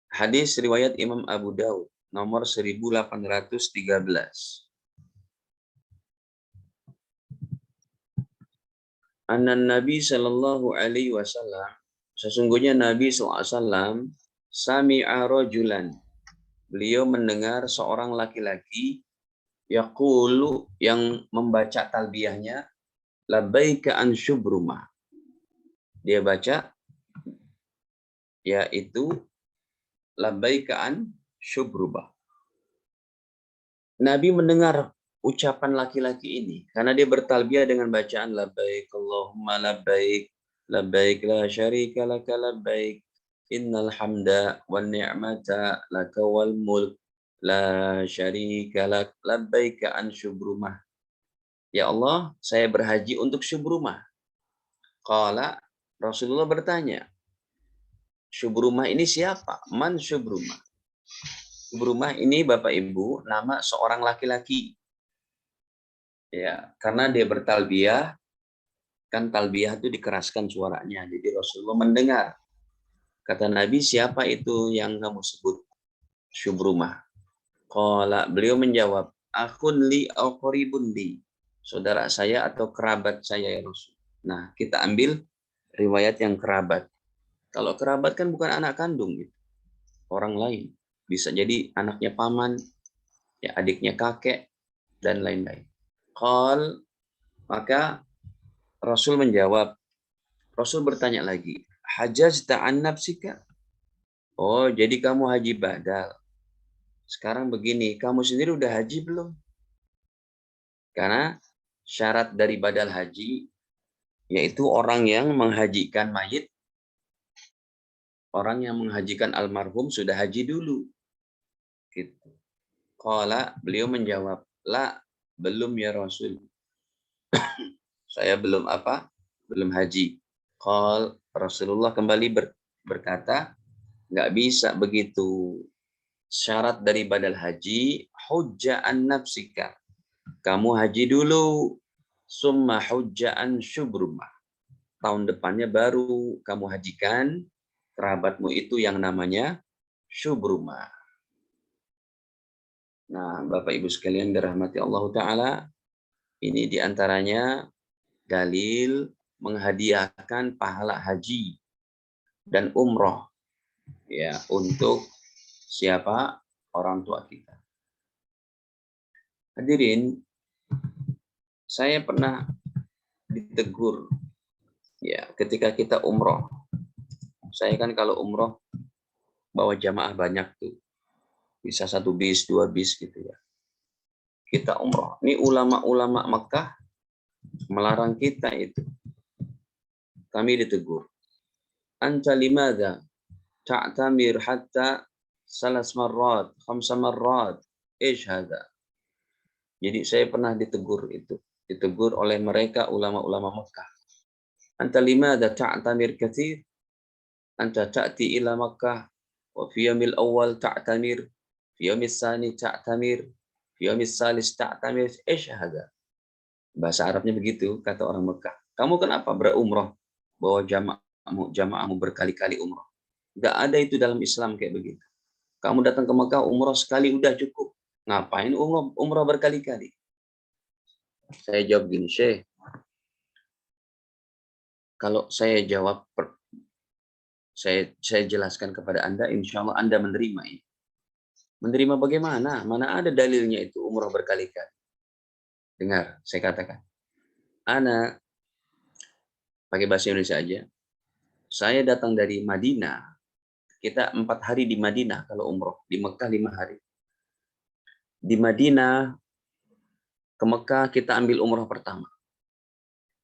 Hadis riwayat Imam Abu Daud nomor 1813. Anan Nabi Shallallahu Alaihi Wasallam, sesungguhnya Nabi SAW sami'a rajulan, beliau mendengar seorang laki-laki yaqulu, yang membaca talbiyahnya labbaika an Syubrumah. Dia baca yaitu labbaika an Syubrumah. Nabi mendengar ucapan laki-laki ini karena dia bertalbiyah dengan bacaan labbaik Allahumma labbaik, labbaik la syarika laka labbaik, innal hamda wan ni'mata laka wal mulk la syarika lak, labbaik an Syubrumah. Ya Allah, saya berhaji untuk Syubrumah. Qala, Rasulullah bertanya, Syubrumah ini siapa? Man Syubrumah? Syubrumah ini Bapak Ibu nama seorang laki-laki. Ya, karena dia bertalbiyah, kan talbiyah itu dikeraskan suaranya. Jadi Rasulullah mendengar. Kata Nabi, siapa itu yang kamu sebut Syubrumah? Qala, beliau menjawab, akun li au qaribun li. Saudara saya atau kerabat saya ya Rasul. Nah, kita ambil riwayat yang kerabat. Kalau kerabat kan bukan anak kandung gitu. Orang lain. Bisa jadi anaknya paman, ya adiknya kakek, dan lain-lain. Qal, maka Rasul menjawab. Rasul bertanya lagi, hajajta an nafsika? Oh, jadi kamu haji badal. Sekarang begini, kamu sendiri udah haji belum? Karena syarat dari badal haji, yaitu orang yang menghajikan mayit, orang yang menghajikan almarhum sudah haji dulu. Gitu. Qala, beliau menjawab, la, belum ya Rasul. Saya belum apa? Belum haji. Qal, Rasulullah kembali berkata, nggak bisa begitu. Syarat dari badal haji, hujja'an nafsika. Kamu haji dulu. Summa hujja'an syubrumah. Tahun depannya baru kamu hajikan kerabatmu itu yang namanya syubrumah. Nah, Bapak Ibu sekalian dirahmati Allah Ta'ala, ini diantaranya dalil menghadiahkan pahala haji dan umroh ya untuk siapa? Orang tua kita. Hadirin, saya pernah ditegur ya ketika kita umroh. Saya kan kalau umroh bawa jamaah banyak tuh. Bisa 1 bis, 2 bis gitu ya. Kita umroh. Ini ulama-ulama Mekah melarang kita itu. Kami ditegur. Anta limadha ta'tamir hatta 3 marrat, 5 marrat. Ish hadha. Jadi saya pernah ditegur itu. Ditegur oleh mereka ulama-ulama Mekah. Anta limadha ta'tamir katsir? Anta ta'ti ila Makkah wa fi yawmil awwal ta'tamir, fi yawmil tsani ta'tamir, fi yawmil tsalis ta'tamir. Ish hadha. Bahasa Arabnya begitu, kata orang Mekah. Kamu kenapa berumrah bawa jamaahmu berkali-kali umrah? Nggak ada itu dalam Islam kayak begitu. Kamu datang ke Mekah umrah sekali udah cukup. Ngapain umrah berkali-kali? Saya jawab gini, Syekh. Kalau saya jawab, saya jelaskan kepada Anda, insya Allah Anda menerima ini. Menerima bagaimana? Mana ada dalilnya itu umrah berkali-kali? Dengar, saya katakan. Ana, pakai bahasa Indonesia aja. Saya datang dari Madinah. Kita 4 hari di Madinah kalau umroh. Di Mekah 5 hari. Di Madinah, ke Mekah kita ambil umroh pertama.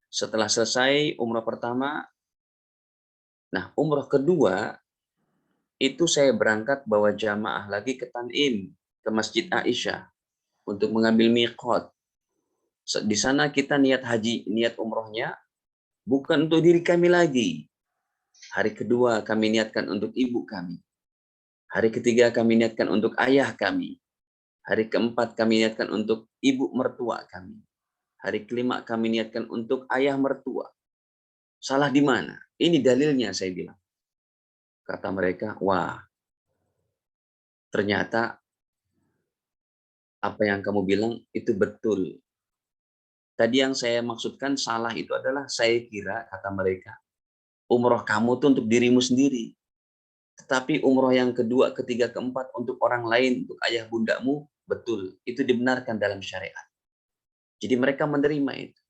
Setelah selesai umroh pertama, nah umroh kedua, itu saya berangkat bawa jamaah lagi ke Tan'im, ke Masjid Aisyah, untuk mengambil miqat. Di sana kita niat haji, niat umrohnya, bukan untuk diri kami lagi. Hari kedua kami niatkan untuk ibu kami. Hari ketiga kami niatkan untuk ayah kami. Hari keempat kami niatkan untuk ibu mertua kami. Hari kelima kami niatkan untuk ayah mertua. Salah di mana? Ini dalilnya, saya bilang. Kata mereka, wah, ternyata apa yang kamu bilang itu betul. Tadi yang saya maksudkan salah itu adalah saya kira, kata mereka, umroh kamu tuh untuk dirimu sendiri. Tetapi umroh yang kedua, ketiga, keempat untuk orang lain, untuk ayah bundamu, betul. Itu dibenarkan dalam syariat. Jadi mereka menerima itu.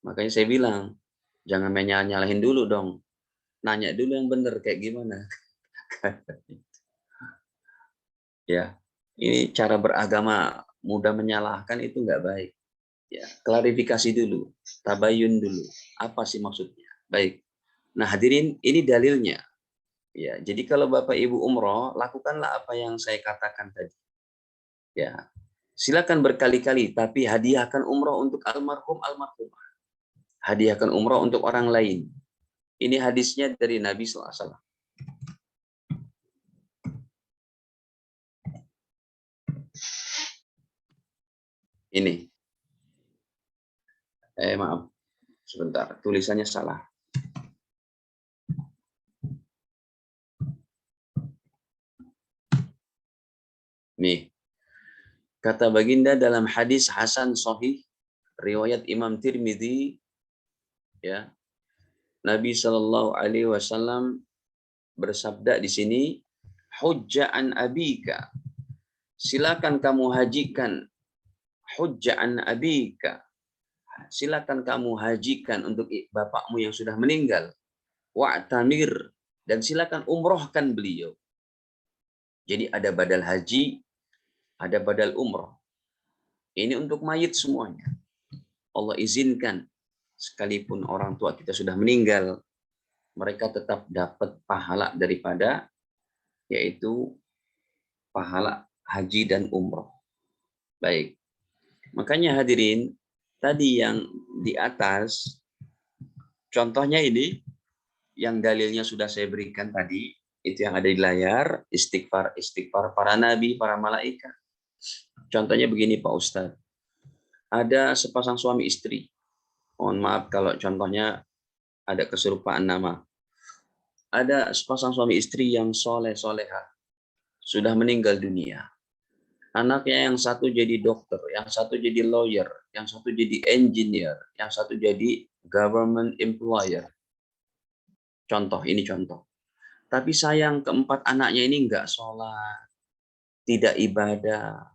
Makanya saya bilang, jangan nyalahin dulu dong. Nanya dulu yang benar kayak gimana. Ya, ini cara beragama mudah menyalahkan itu nggak baik. Ya, klarifikasi dulu, tabayun dulu. Apa sih maksudnya? Baik. Nah, hadirin, ini dalilnya. Ya, jadi kalau Bapak Ibu umroh, lakukanlah apa yang saya katakan tadi. Ya, silakan berkali-kali, tapi hadiahkan umroh untuk almarhumah. Hadiahkan umroh untuk orang lain. Ini hadisnya dari Nabi SAW. Ini. Maaf, sebentar, tulisannya salah. Nih, kata baginda dalam hadis Hasan Sahih, riwayat Imam Tirmidzi, ya, Nabi Shallallahu Alaihi Wasallam bersabda di sini, hujja'an abika. Silakan kamu hajikan. Hujja'an abika. Silakan kamu hajikan untuk bapakmu yang sudah meninggal. Wa'tamir. Dan silakan umrohkan beliau. Jadi ada badal haji, ada badal umroh. Ini untuk mayit semuanya. Allah izinkan, sekalipun orang tua kita sudah meninggal, mereka tetap dapat pahala daripada, yaitu pahala haji dan umroh. Baik. Makanya hadirin, tadi yang di atas, contohnya ini, yang dalilnya sudah saya berikan tadi, itu yang ada di layar, istighfar para nabi, para malaikat. Contohnya begini Pak Ustadz, ada sepasang suami istri. Mohon maaf kalau contohnya ada keserupaan nama. Ada sepasang suami istri yang soleh-soleha, sudah meninggal dunia. Anaknya yang satu jadi dokter, yang satu jadi lawyer, yang satu jadi engineer, yang satu jadi government employer. Contoh, ini contoh. Tapi sayang keempat anaknya ini enggak sholat, tidak ibadah.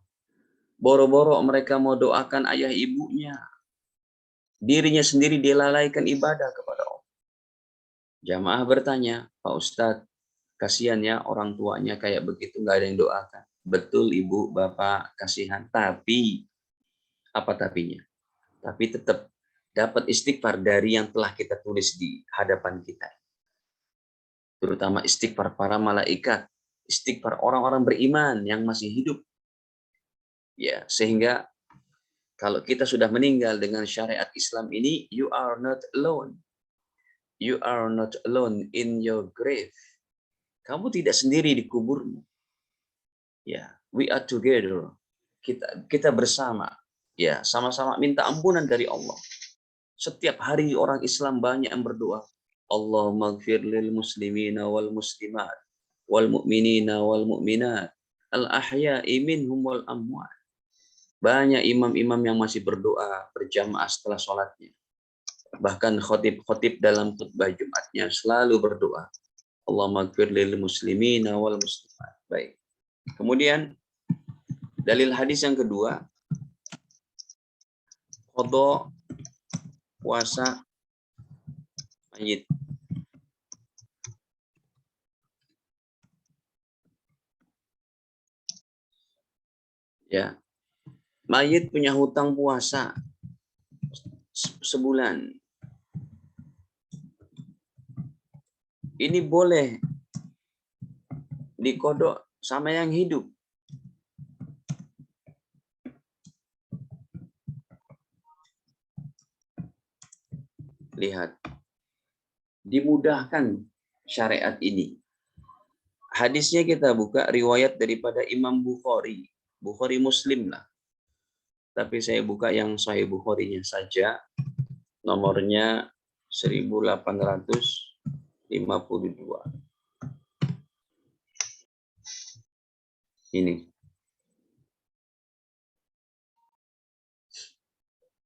Boro-boro mereka mau doakan ayah ibunya. Dirinya sendiri dilalaikan ibadah kepada Allah. Jamaah bertanya, Pak Ustadz, kasihan ya orang tuanya kayak begitu, nggak ada yang doakan. Betul ibu, bapak, kasihan. Tapi, apa tapinya? Tapi tetap dapat istighfar dari yang telah kita tulis di hadapan kita. Terutama istighfar para malaikat, istighfar orang-orang beriman yang masih hidup. Ya, sehingga kalau kita sudah meninggal dengan syariat Islam ini, you are not alone. You are not alone in your grave. Kamu tidak sendiri di kuburmu. Ya, we are together. Kita bersama. Ya, sama-sama minta ampunan dari Allah. Setiap hari orang Islam banyak yang berdoa. Allahumma gfir lil muslimina wal muslimat wal mu'minina wal mu'minat al ahya'i minhum wal amwat. Banyak imam-imam yang masih berdoa berjamaah setelah sholatnya. Bahkan khotib-khotib dalam khutbah Jumatnya selalu berdoa. Allahumma gfir lil muslimina wal muslimat. Baik. Kemudian dalil hadis yang kedua, qada puasa mayit. Ya. Mayit punya hutang puasa sebulan. Ini boleh dikodok sama yang hidup. Lihat. Dimudahkan syariat ini. Hadisnya kita buka riwayat daripada Imam Bukhari. Bukhari Muslim lah. Tapi saya buka yang Sahih Bukhari-nya saja. Nomornya 1852. Ini.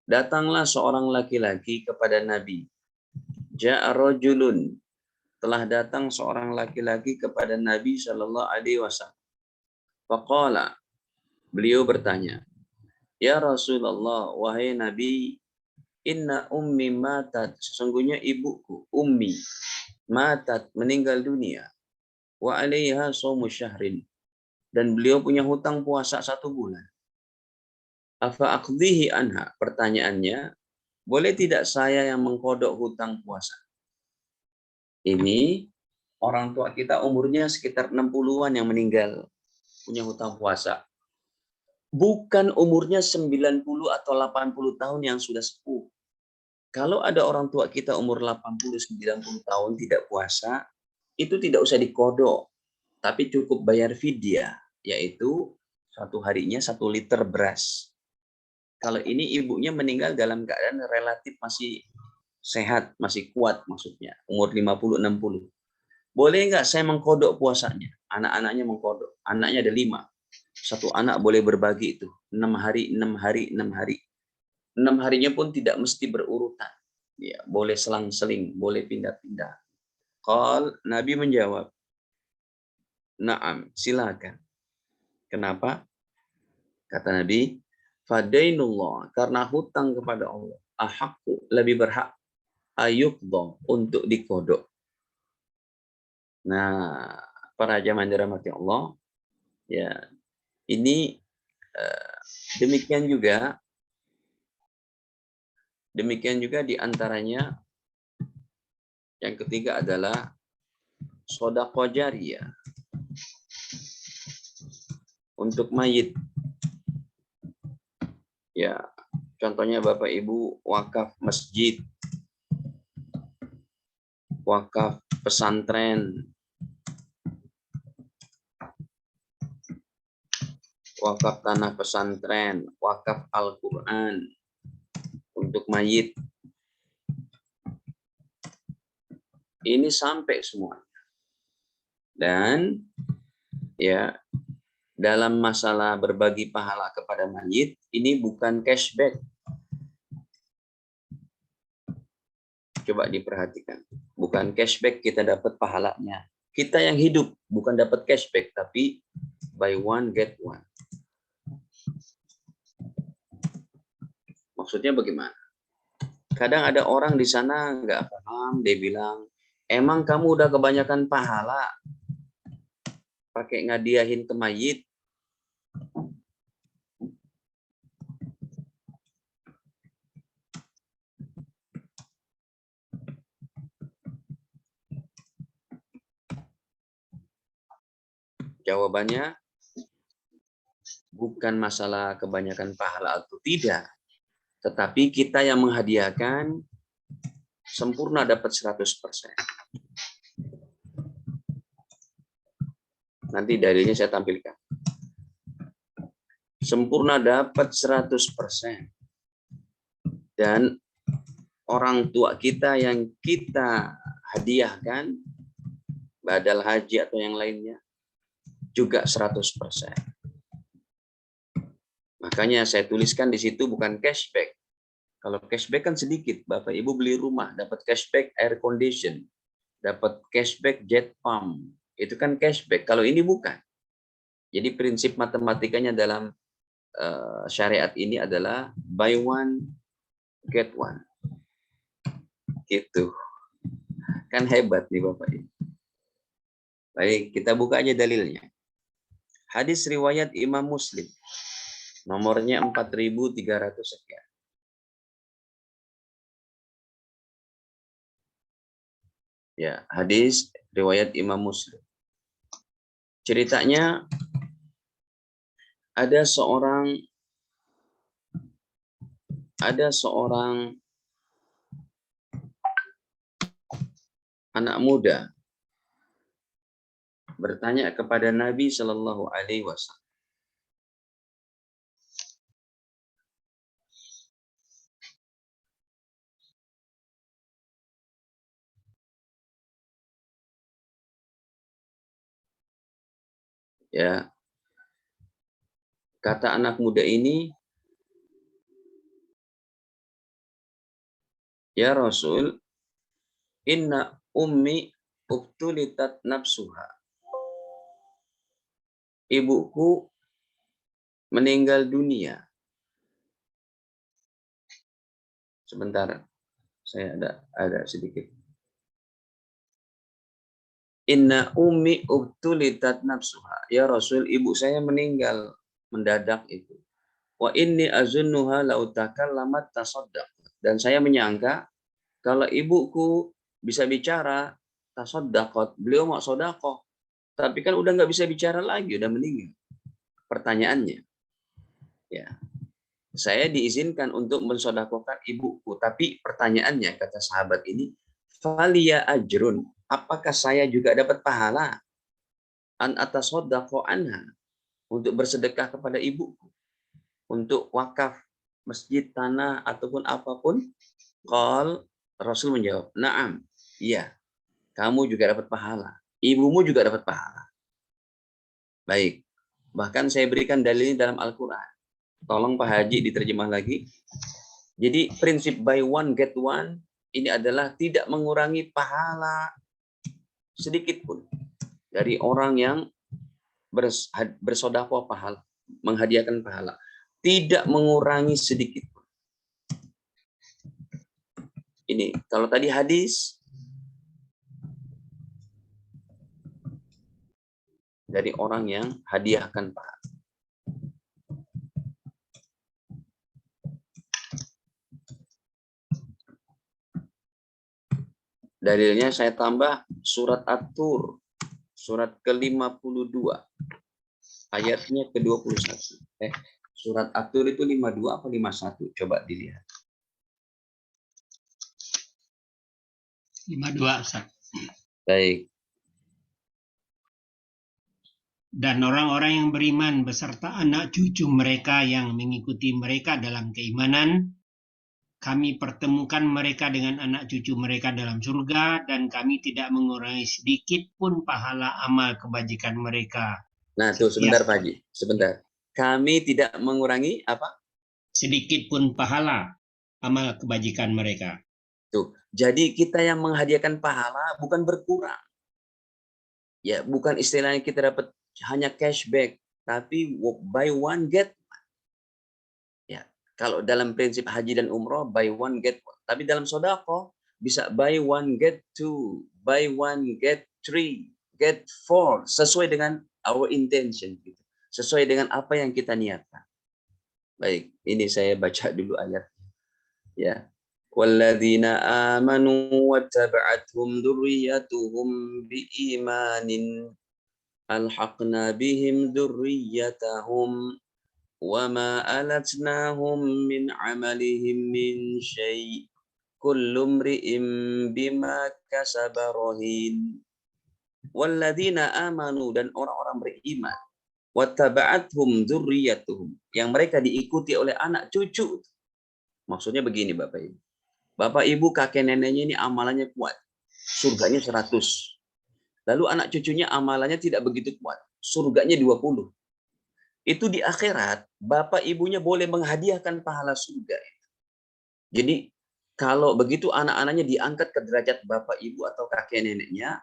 Datanglah seorang laki-laki kepada Nabi. Ja'a rajulun. Telah datang seorang laki-laki kepada Nabi Shallallahu Alaihi Wasallam. Faqala. Beliau bertanya, Ya Rasulullah, wahai Nabi, inna ummi matat, sesungguhnya ibuku, ummi, matat, meninggal dunia, wa alaiha shaumu syahrin, dan beliau punya hutang puasa 1 bulan. Afa aqdihi anha, pertanyaannya, boleh tidak saya yang mengkodok hutang puasa? Ini orang tua kita umurnya sekitar 60-an yang meninggal, punya hutang puasa. Bukan umurnya 90 atau 80 tahun yang sudah sepuh. Kalau ada orang tua kita umur 80-90 tahun tidak puasa, itu tidak usah dikodok, tapi cukup bayar fidyah, yaitu 1 harinya 1 liter beras. Kalau ini ibunya meninggal dalam keadaan relatif masih sehat, masih kuat maksudnya, umur 50-60. Boleh nggak saya mengkodok puasanya? Anak-anaknya mengkodok. Anaknya ada 5. 1 anak boleh berbagi itu. 6 hari, 6 hari, 6 hari. 6 harinya pun tidak mesti berurutan. Ya, boleh selang-seling, boleh pindah-pindah. Nabi menjawab, Naam, silakan. Kenapa? Kata Nabi, fadainullah, karena hutang kepada Allah, ahaqqu, lebih berhak, ayuqdha, untuk dikodok. Nah, para jamaah yang dirahmati Allah, ya, ini demikian juga di antaranya yang ketiga adalah sedekah jariyah untuk mayit. Ya, contohnya Bapak Ibu wakaf masjid, wakaf pesantren, wakaf tanah pesantren, wakaf Al-Quran untuk mayit. Ini sampai semua. Dan ya, dalam masalah berbagi pahala kepada mayit, ini bukan cashback. Coba diperhatikan. Bukan cashback kita dapat pahalanya. Kita yang hidup bukan dapat cashback, tapi buy one get one. Maksudnya bagaimana? Kadang ada orang di sana nggak paham, dia bilang, emang kamu udah kebanyakan pahala pakai ngadiahin ke mayit? Jawabannya bukan masalah kebanyakan pahala atau tidak, tetapi kita yang menghadiahkan sempurna dapat 100%. Nanti dalilnya saya tampilkan. Sempurna dapat 100%. Dan orang tua kita yang kita hadiahkan, badal haji atau yang lainnya, juga 100%. Makanya saya tuliskan di situ bukan cashback. Kalau cashback kan sedikit. Bapak Ibu beli rumah, dapat cashback air condition, dapat cashback jet pump. Itu kan cashback. Kalau ini bukan. Jadi prinsip matematikanya dalam syariat ini adalah buy one, get one. Gitu. Kan hebat nih Bapak Ibu. Baik, kita buka aja dalilnya. Hadis riwayat Imam Muslim. Nomornya 4.300 sekian. Ya, hadis riwayat Imam Muslim. Ceritanya ada seorang anak muda bertanya kepada Nabi Shallallahu Alaihi Wasallam. Ya, kata anak muda ini, ya Rasul, inna ummi ubtulitat nafsuha. Ibuku meninggal dunia. Sebentar, saya ada sedikit. Inna ummi ubtulitat nafsuha. Ya Rasul, ibu saya meninggal mendadak itu. Wa inni azunnuha lau takallamat tasaddaq. Dan saya menyangka kalau ibuku bisa bicara, tasaddaqat, beliau mau sedekah. Tapi kan udah nggak bisa bicara lagi, udah meninggal. Pertanyaannya, ya, saya diizinkan untuk mensedekahkan ibuku, tapi pertanyaannya kata sahabat ini, falia ajrun, apakah saya juga dapat pahala an atasaddaqu anha, untuk bersedekah kepada ibuku, untuk wakaf masjid, tanah ataupun apapun? Qal, Rasul menjawab, na'am, iya, kamu juga dapat pahala, ibumu juga dapat pahala. Baik, bahkan saya berikan dalil ini dalam Al-Quran. Tolong Pak Haji diterjemah lagi. Jadi prinsip buy one get one ini adalah tidak mengurangi pahala sedikit pun dari orang yang bersedekah pahala, menghadiahkan pahala, tidak mengurangi sedikit. Ini kalau tadi hadis dari orang yang hadiahkan pahala. Dalilnya saya tambah surat At-Tur, surat ke-52, ayatnya ke-21. Surat At-Tur itu 52 apa 51? Coba dilihat. 52, Ustaz. Baik. Dan orang-orang yang beriman beserta anak cucu mereka yang mengikuti mereka dalam keimanan, kami pertemukan mereka dengan anak cucu mereka dalam surga, dan kami tidak mengurangi sedikit pun pahala amal kebajikan mereka. Nah, tuh sebentar Pak Haji, sebentar. Kami tidak mengurangi apa? Sedikit pun pahala amal kebajikan mereka. Tuh, jadi kita yang menghadiahkan pahala bukan berkurang. Ya, bukan istilahnya kita dapat hanya cashback, tapi buy one get one. Ya, kalau dalam prinsip haji dan umroh buy one get one. Tapi dalam sedekah bisa buy one get two, buy one get three, get four, sesuai dengan our intention, gitu. Sesuai dengan apa yang kita niatkan. Baik, ini saya baca dulu ayat. Ya. Walladzina amanu wattaba'athum dzurriyyatuhum biimanin alhaqna bihim dzurriyyatahum wama alatnahum min amalihim min syai' kullu imri'in bima kasaba rahin. Walladzina amanu, dan orang-orang beriman, wattaba'athum dzurriyyatuhum, yang mereka diikuti oleh anak cucu. Maksudnya begini Bapak Ibu. Bapak Ibu kakek neneknya ini amalannya kuat. Surganya 100. Lalu anak cucunya amalannya tidak begitu kuat. Surganya 20. Itu di akhirat, bapak ibunya boleh menghadiahkan pahala surga. Jadi kalau begitu anak-anaknya diangkat ke derajat bapak ibu atau kakek neneknya,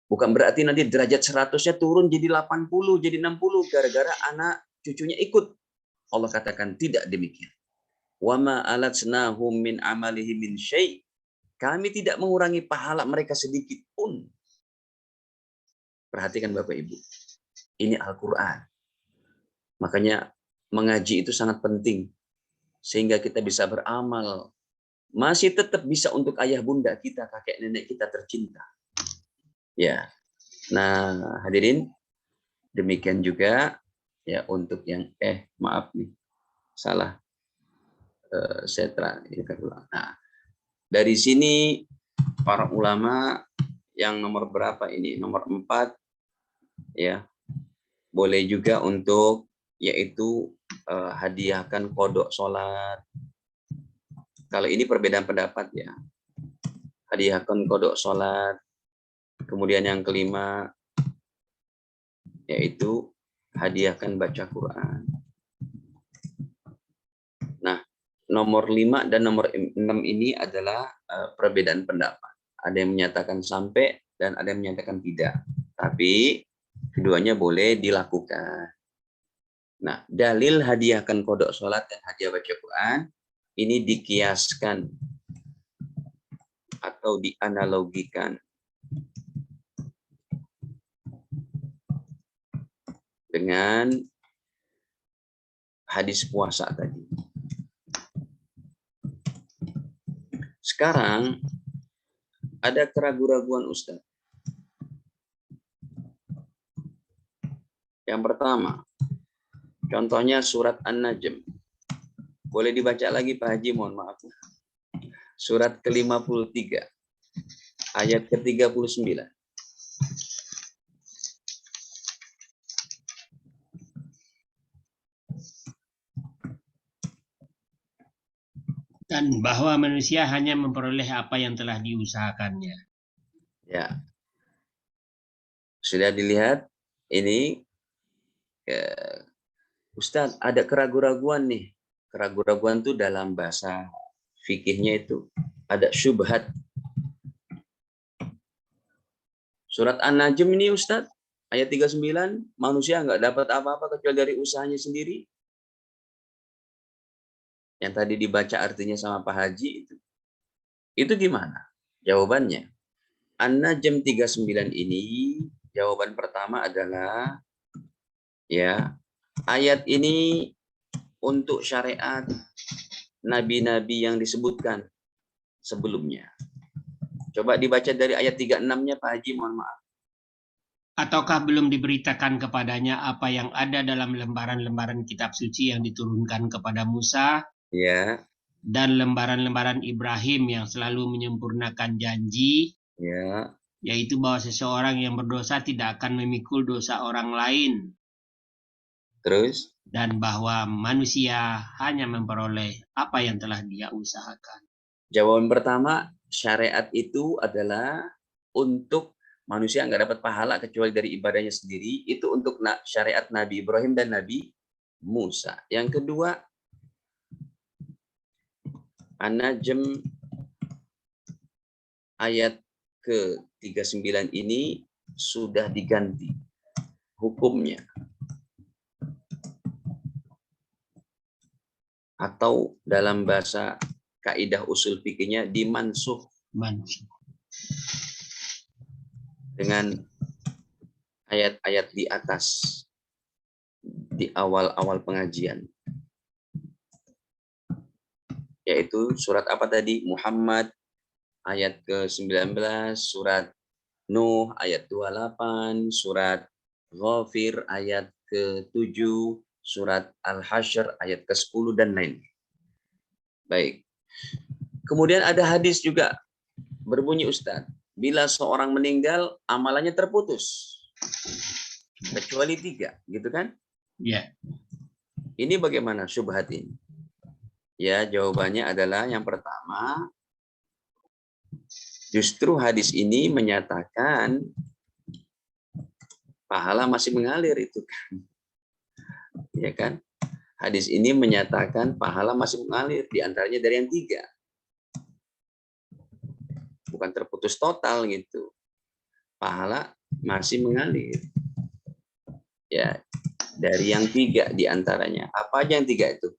bukan berarti nanti derajat 100-nya turun jadi 80, jadi 60 gara-gara anak cucunya ikut. Allah katakan tidak demikian. Wama alatsnahum min amalihi min syai'. Kami tidak mengurangi pahala mereka sedikit pun. Perhatikan Bapak Ibu. Ini Al-Qur'an. Makanya mengaji itu sangat penting sehingga kita bisa beramal. Masih tetap bisa untuk ayah bunda kita, kakek nenek kita tercinta. Ya. Nah, hadirin, demikian juga ya untuk yang maaf nih. Salah. Nah, dari sini para ulama yang nomor berapa ini? Nomor 4 ya. Boleh juga untuk yaitu hadiahkan kodok sholat. Kalau ini perbedaan pendapat ya. Hadiahkan kodok sholat. Kemudian yang kelima yaitu hadiahkan baca Quran. Nah, nomor 5 dan nomor 6 ini adalah perbedaan pendapat. Ada yang menyatakan sampai dan ada yang menyatakan tidak. Tapi keduanya boleh dilakukan. Nah, dalil hadiahkan kodok sholat dan hadiah baca Quran ini dikiaskan atau dianalogikan dengan hadis puasa tadi. Sekarang ada keraguan-raguan Ustaz. Yang pertama, contohnya surat An-Najm. Boleh dibaca lagi Pak Haji, mohon maaf. Surat ke-53, ayat ke-39. Dan bahwa manusia hanya memperoleh apa yang telah diusahakannya. Ya. Sudah dilihat ini Ustaz, ada keraguan-raguan nih. Keraguan-raguan itu dalam bahasa fikihnya itu ada syubhat. Surat An-Najm ini Ustaz, Ayat 39, manusia nggak dapat apa-apa kecuali dari usahanya sendiri. Yang tadi dibaca artinya sama Pak Haji itu gimana? Jawabannya, An-Najm 39 ini, jawaban pertama adalah, ya, ayat ini untuk syariat nabi-nabi yang disebutkan sebelumnya. Coba dibaca dari ayat 36-nya Pak Haji, mohon maaf. Ataukah belum diberitakan kepadanya apa yang ada dalam lembaran-lembaran kitab suci yang diturunkan kepada Musa Ya, dan lembaran-lembaran Ibrahim yang selalu menyempurnakan janji, ya. yaitu bahwa seseorang yang berdosa tidak akan memikul dosa orang lain, Terus, dan bahwa manusia hanya memperoleh apa yang telah dia usahakan. jawaban pertama, syariat itu adalah untuk manusia nggak dapat pahala kecuali dari ibadahnya sendiri. Itu untuk syariat Nabi Ibrahim dan Nabi Musa. Yang kedua, An-Najm ayat ke-39 ini sudah diganti hukumnya. Atau dalam bahasa kaidah usul fikihnya dimansuh dengan ayat-ayat di atas di awal-awal pengajian. Yaitu surat apa tadi? Muhammad ayat ke-19, surat Nuh ayat 28, surat Ghafir ayat ke-7, surat Al-Hasyr ayat ke-10 dan lain. Baik. Kemudian ada hadis juga berbunyi, Ustaz, bila seorang meninggal amalannya terputus kecuali 3, gitu kan? Ya. Ini bagaimana syubhat ini? Ya, jawabannya adalah yang pertama, justru hadis ini menyatakan pahala masih mengalir itu kan. Ya kan? Hadis ini menyatakan pahala masih mengalir, diantaranya dari yang 3. Bukan terputus total gitu. Pahala masih mengalir. Ya, dari yang 3 diantaranya. Apa aja yang 3 itu?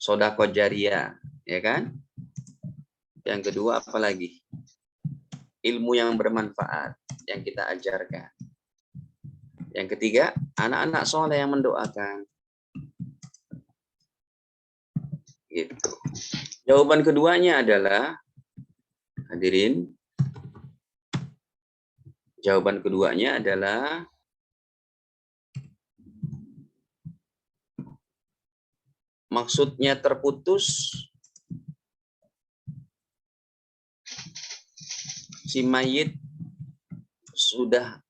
Sodaqah jariyah, ya kan? Yang kedua apa lagi? Ilmu yang bermanfaat yang kita ajarkan. Yang ketiga, anak-anak soleh yang mendoakan. Gitu. Jawaban keduanya adalah, hadirin, jawaban keduanya adalah maksudnya terputus si mayit sudah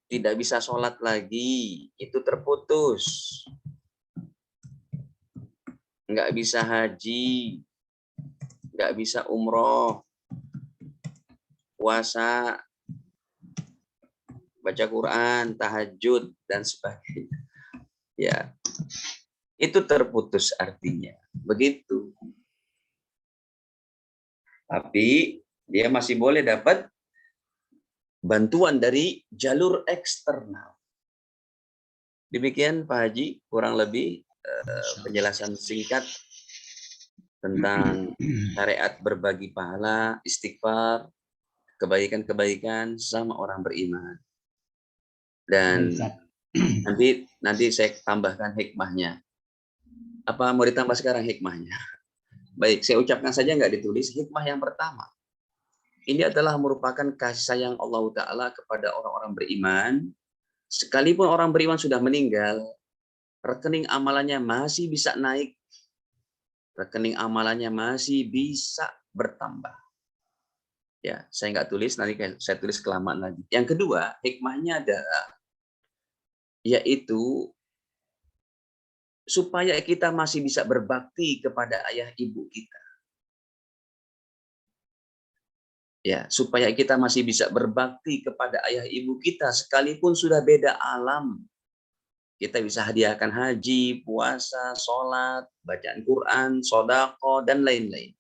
tidak bisa sholat lagi, itu terputus. Nggak bisa haji, nggak bisa umroh, puasa, baca Quran, tahajud, dan sebagainya. Ya, itu terputus artinya. Begitu. Tapi dia masih boleh dapat bantuan dari jalur eksternal. Demikian Pak Haji, kurang lebih penjelasan singkat tentang syariat berbagi pahala, istighfar, kebaikan-kebaikan sama orang beriman. Dan nanti saya tambahkan hikmahnya. Apa mau ditambah sekarang hikmahnya? Baik, saya ucapkan saja nggak ditulis. Hikmah yang pertama, ini adalah merupakan kasih sayang Allah Ta'ala kepada orang-orang beriman. Sekalipun orang beriman sudah meninggal, rekening amalannya masih bisa naik, rekening amalannya masih bisa bertambah. Ya, saya nggak tulis, nanti saya tulis kelamaan lagi. Yang kedua, hikmahnya adalah, yaitu supaya kita masih bisa berbakti kepada ayah ibu kita. Ya, supaya kita masih bisa berbakti kepada ayah ibu kita, sekalipun sudah beda alam. Kita bisa hadiahkan haji, puasa, sholat, bacaan Quran, sodako, dan lain-lain.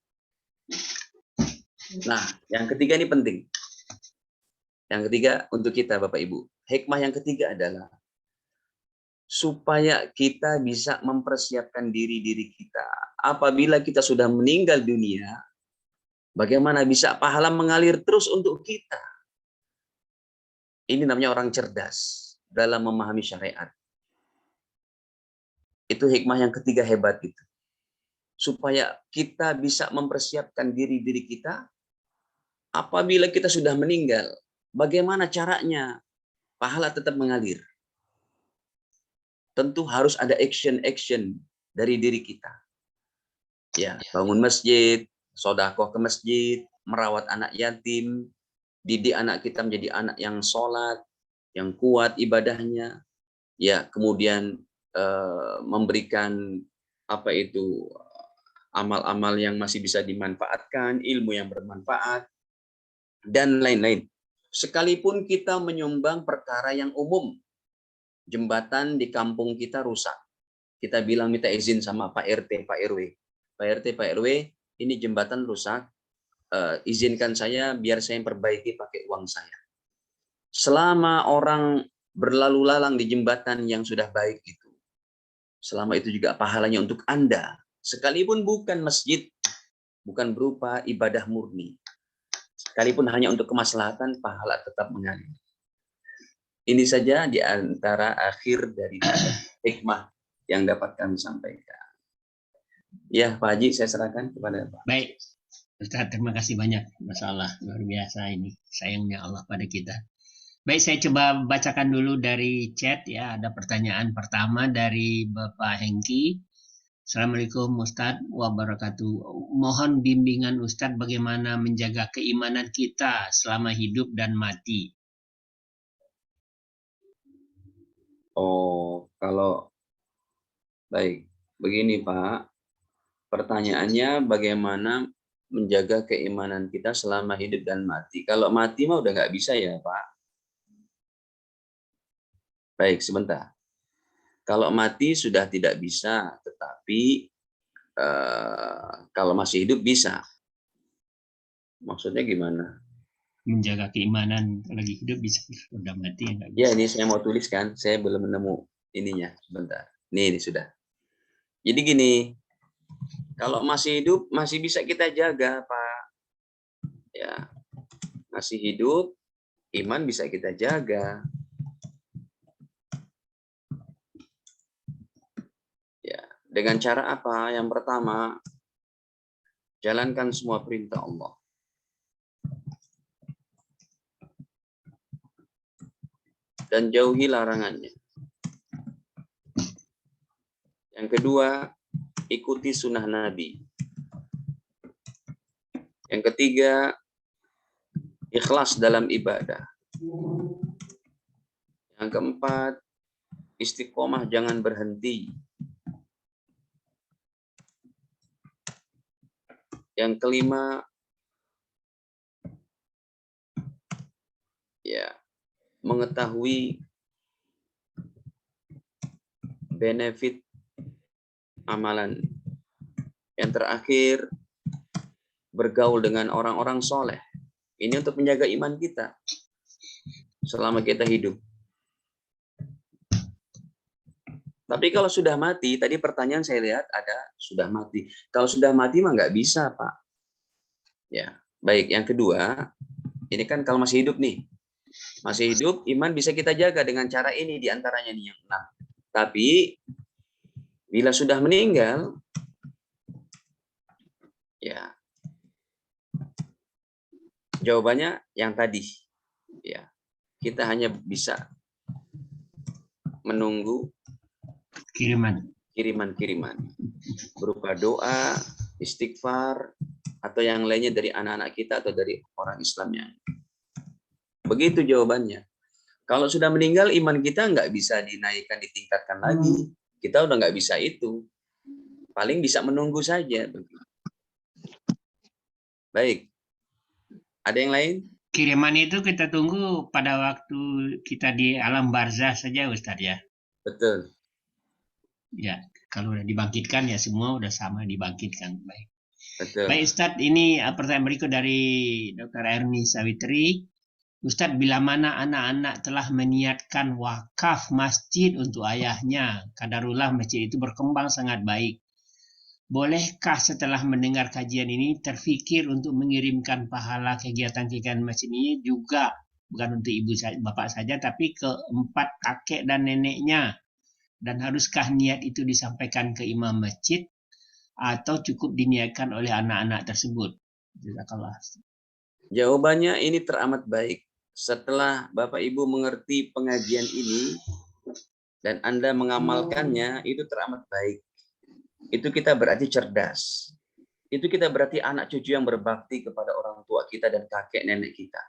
Nah, yang ketiga ini penting. Yang ketiga untuk kita Bapak Ibu. Hikmah yang ketiga adalah supaya kita bisa mempersiapkan diri kita. Apabila kita sudah meninggal dunia, bagaimana bisa pahala mengalir terus untuk kita. Ini namanya orang cerdas dalam memahami syariat. Itu hikmah yang ketiga hebat itu. Supaya kita bisa mempersiapkan diri kita apabila kita sudah meninggal. Bagaimana caranya pahala tetap mengalir? Tentu harus ada action dari diri kita. Ya, bangun masjid, sedekah ke masjid, merawat anak yatim, didik anak kita menjadi anak yang sholat, yang kuat ibadahnya. Ya, kemudian memberikan amal-amal yang masih bisa dimanfaatkan, ilmu yang bermanfaat, dan lain-lain. Sekalipun kita menyumbang perkara yang umum, jembatan di kampung kita rusak. Kita bilang minta izin sama Pak RT, Pak RW. Pak RT, Pak RW, ini jembatan rusak. Izinkan saya biar saya perbaiki pakai uang saya. Selama orang berlalu lalang di jembatan yang sudah baik itu, selama itu juga pahalanya untuk Anda. Sekalipun bukan masjid, bukan berupa ibadah murni. Sekalipun hanya untuk kemaslahatan, pahala tetap mengalir. Ini saja di antara akhir dari hikmah yang dapat kami sampaikan. Ya, Pak Haji, saya serahkan kepada Pak. Baik, Ustaz, terima kasih banyak. Masya Allah, luar biasa ini. Sayangnya Allah pada kita. Baik, saya coba bacakan dulu dari chat ya. Ada pertanyaan pertama dari Bapak Hengki. Assalamualaikum Ustadz wabarakatuh. Mohon bimbingan Ustadz bagaimana menjaga keimanan kita selama hidup dan mati. Oh, kalau baik, begini Pak. Pertanyaannya bagaimana menjaga keimanan kita selama hidup dan mati. Kalau mati mah udah nggak bisa ya Pak. Baik, sebentar. Kalau mati sudah tidak bisa, tetapi kalau masih hidup bisa. Maksudnya gimana? Menjaga keimanan lagi hidup bisa, udah mati ya nggak bisa. Ya, ini saya mau tuliskan. Saya belum menemu ininya. Sebentar. Ini sudah. Jadi gini, kalau masih hidup masih bisa kita jaga, Pak. Ya, masih hidup, iman bisa kita jaga. Ya, dengan cara apa? Yang pertama, jalankan semua perintah Allah. Dan jauhi larangannya. Yang kedua, ikuti sunnah Nabi. Yang ketiga, ikhlas dalam ibadah. Yang keempat, istiqomah jangan berhenti. Yang kelima, ya, mengetahui benefit amalan. Yang terakhir, bergaul dengan orang-orang soleh. Ini untuk menjaga iman kita selama kita hidup. Tapi kalau sudah mati, tadi pertanyaan saya lihat ada sudah mati. Kalau sudah mati mah nggak bisa, Pak. Ya, baik. Yang kedua, ini kan kalau masih hidup nih. Masih hidup, iman bisa kita jaga dengan cara ini diantaranya nih yang 6. Tapi bila sudah meninggal, ya jawabannya yang tadi. Ya, kita hanya bisa menunggu kiriman berupa doa, istighfar, atau yang lainnya dari anak-anak kita atau dari orang Islamnya. Begitu jawabannya. Kalau sudah meninggal, iman kita nggak bisa dinaikkan, ditingkatkan lagi. Kita udah nggak bisa itu. Paling bisa menunggu saja. Baik. Ada yang lain? Kiriman itu kita tunggu pada waktu kita di alam barzah saja, Ustadz ya. Betul. Ya, kalau udah dibangkitkan ya semua udah sama dibangkitkan. Baik. Betul. Baik Ustadz, ini pertanyaan berikut dari Dr. Erni Sawitri. Ustadz, bila mana anak-anak telah meniatkan wakaf masjid untuk ayahnya, kadarullah masjid itu berkembang sangat baik. Bolehkah setelah mendengar kajian ini terfikir untuk mengirimkan pahala kegiatan-kegiatan masjid ini juga, bukan untuk ibu bapak saja, tapi ke 4 kakek dan neneknya? Dan haruskah niat itu disampaikan ke imam masjid atau cukup diniatkan oleh anak-anak tersebut? Jazakallah. Jawabannya ini teramat baik. Setelah Bapak Ibu mengerti pengajian ini dan Anda mengamalkannya, itu teramat baik. Itu kita berarti cerdas. Itu kita berarti anak cucu yang berbakti kepada orang tua kita dan kakek nenek kita.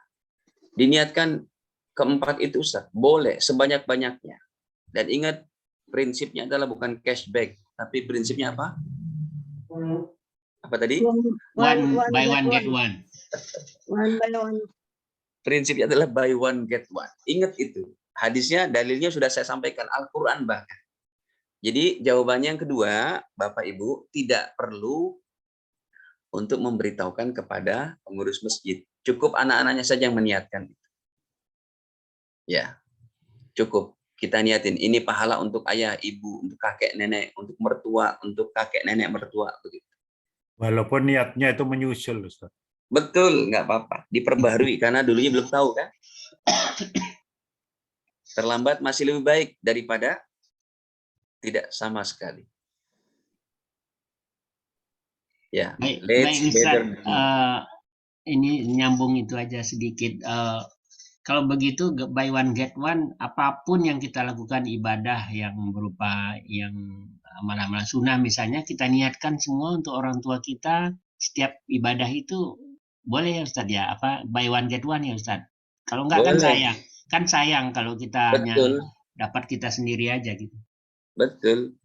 Diniatkan keempat itu Ustaz, boleh sebanyak-banyaknya. Dan ingat, prinsipnya adalah bukan cashback, tapi prinsipnya apa? Apa tadi? One by one get one. One by one. Prinsipnya adalah buy one get one. Ingat itu. Hadisnya, dalilnya sudah saya sampaikan, Al-Quran bahkan. Jadi jawabannya yang kedua, Bapak Ibu, tidak perlu untuk memberitahukan kepada pengurus masjid. Cukup anak-anaknya saja yang meniatkan. Ya, cukup. Kita niatin, ini pahala untuk ayah, ibu, untuk kakek, nenek, untuk mertua, untuk kakek, nenek, mertua. Begitu. Walaupun niatnya itu menyusul, Ustaz. Betul, nggak apa-apa. Diperbaharui, karena dulunya belum tahu kan. Terlambat masih lebih baik daripada tidak sama sekali. Ya, baik Ustaz, ini nyambung itu aja sedikit. Kalau begitu buy one get one, apapun yang kita lakukan ibadah yang berupa yang amalan-amalan sunnah misalnya, kita niatkan semua untuk orang tua kita. Setiap ibadah itu boleh ya Ustaz ya, apa buy one get one ya Ustaz. Kalau enggak boleh. kan sayang kalau kita hanya dapat kita sendiri aja gitu. Betul.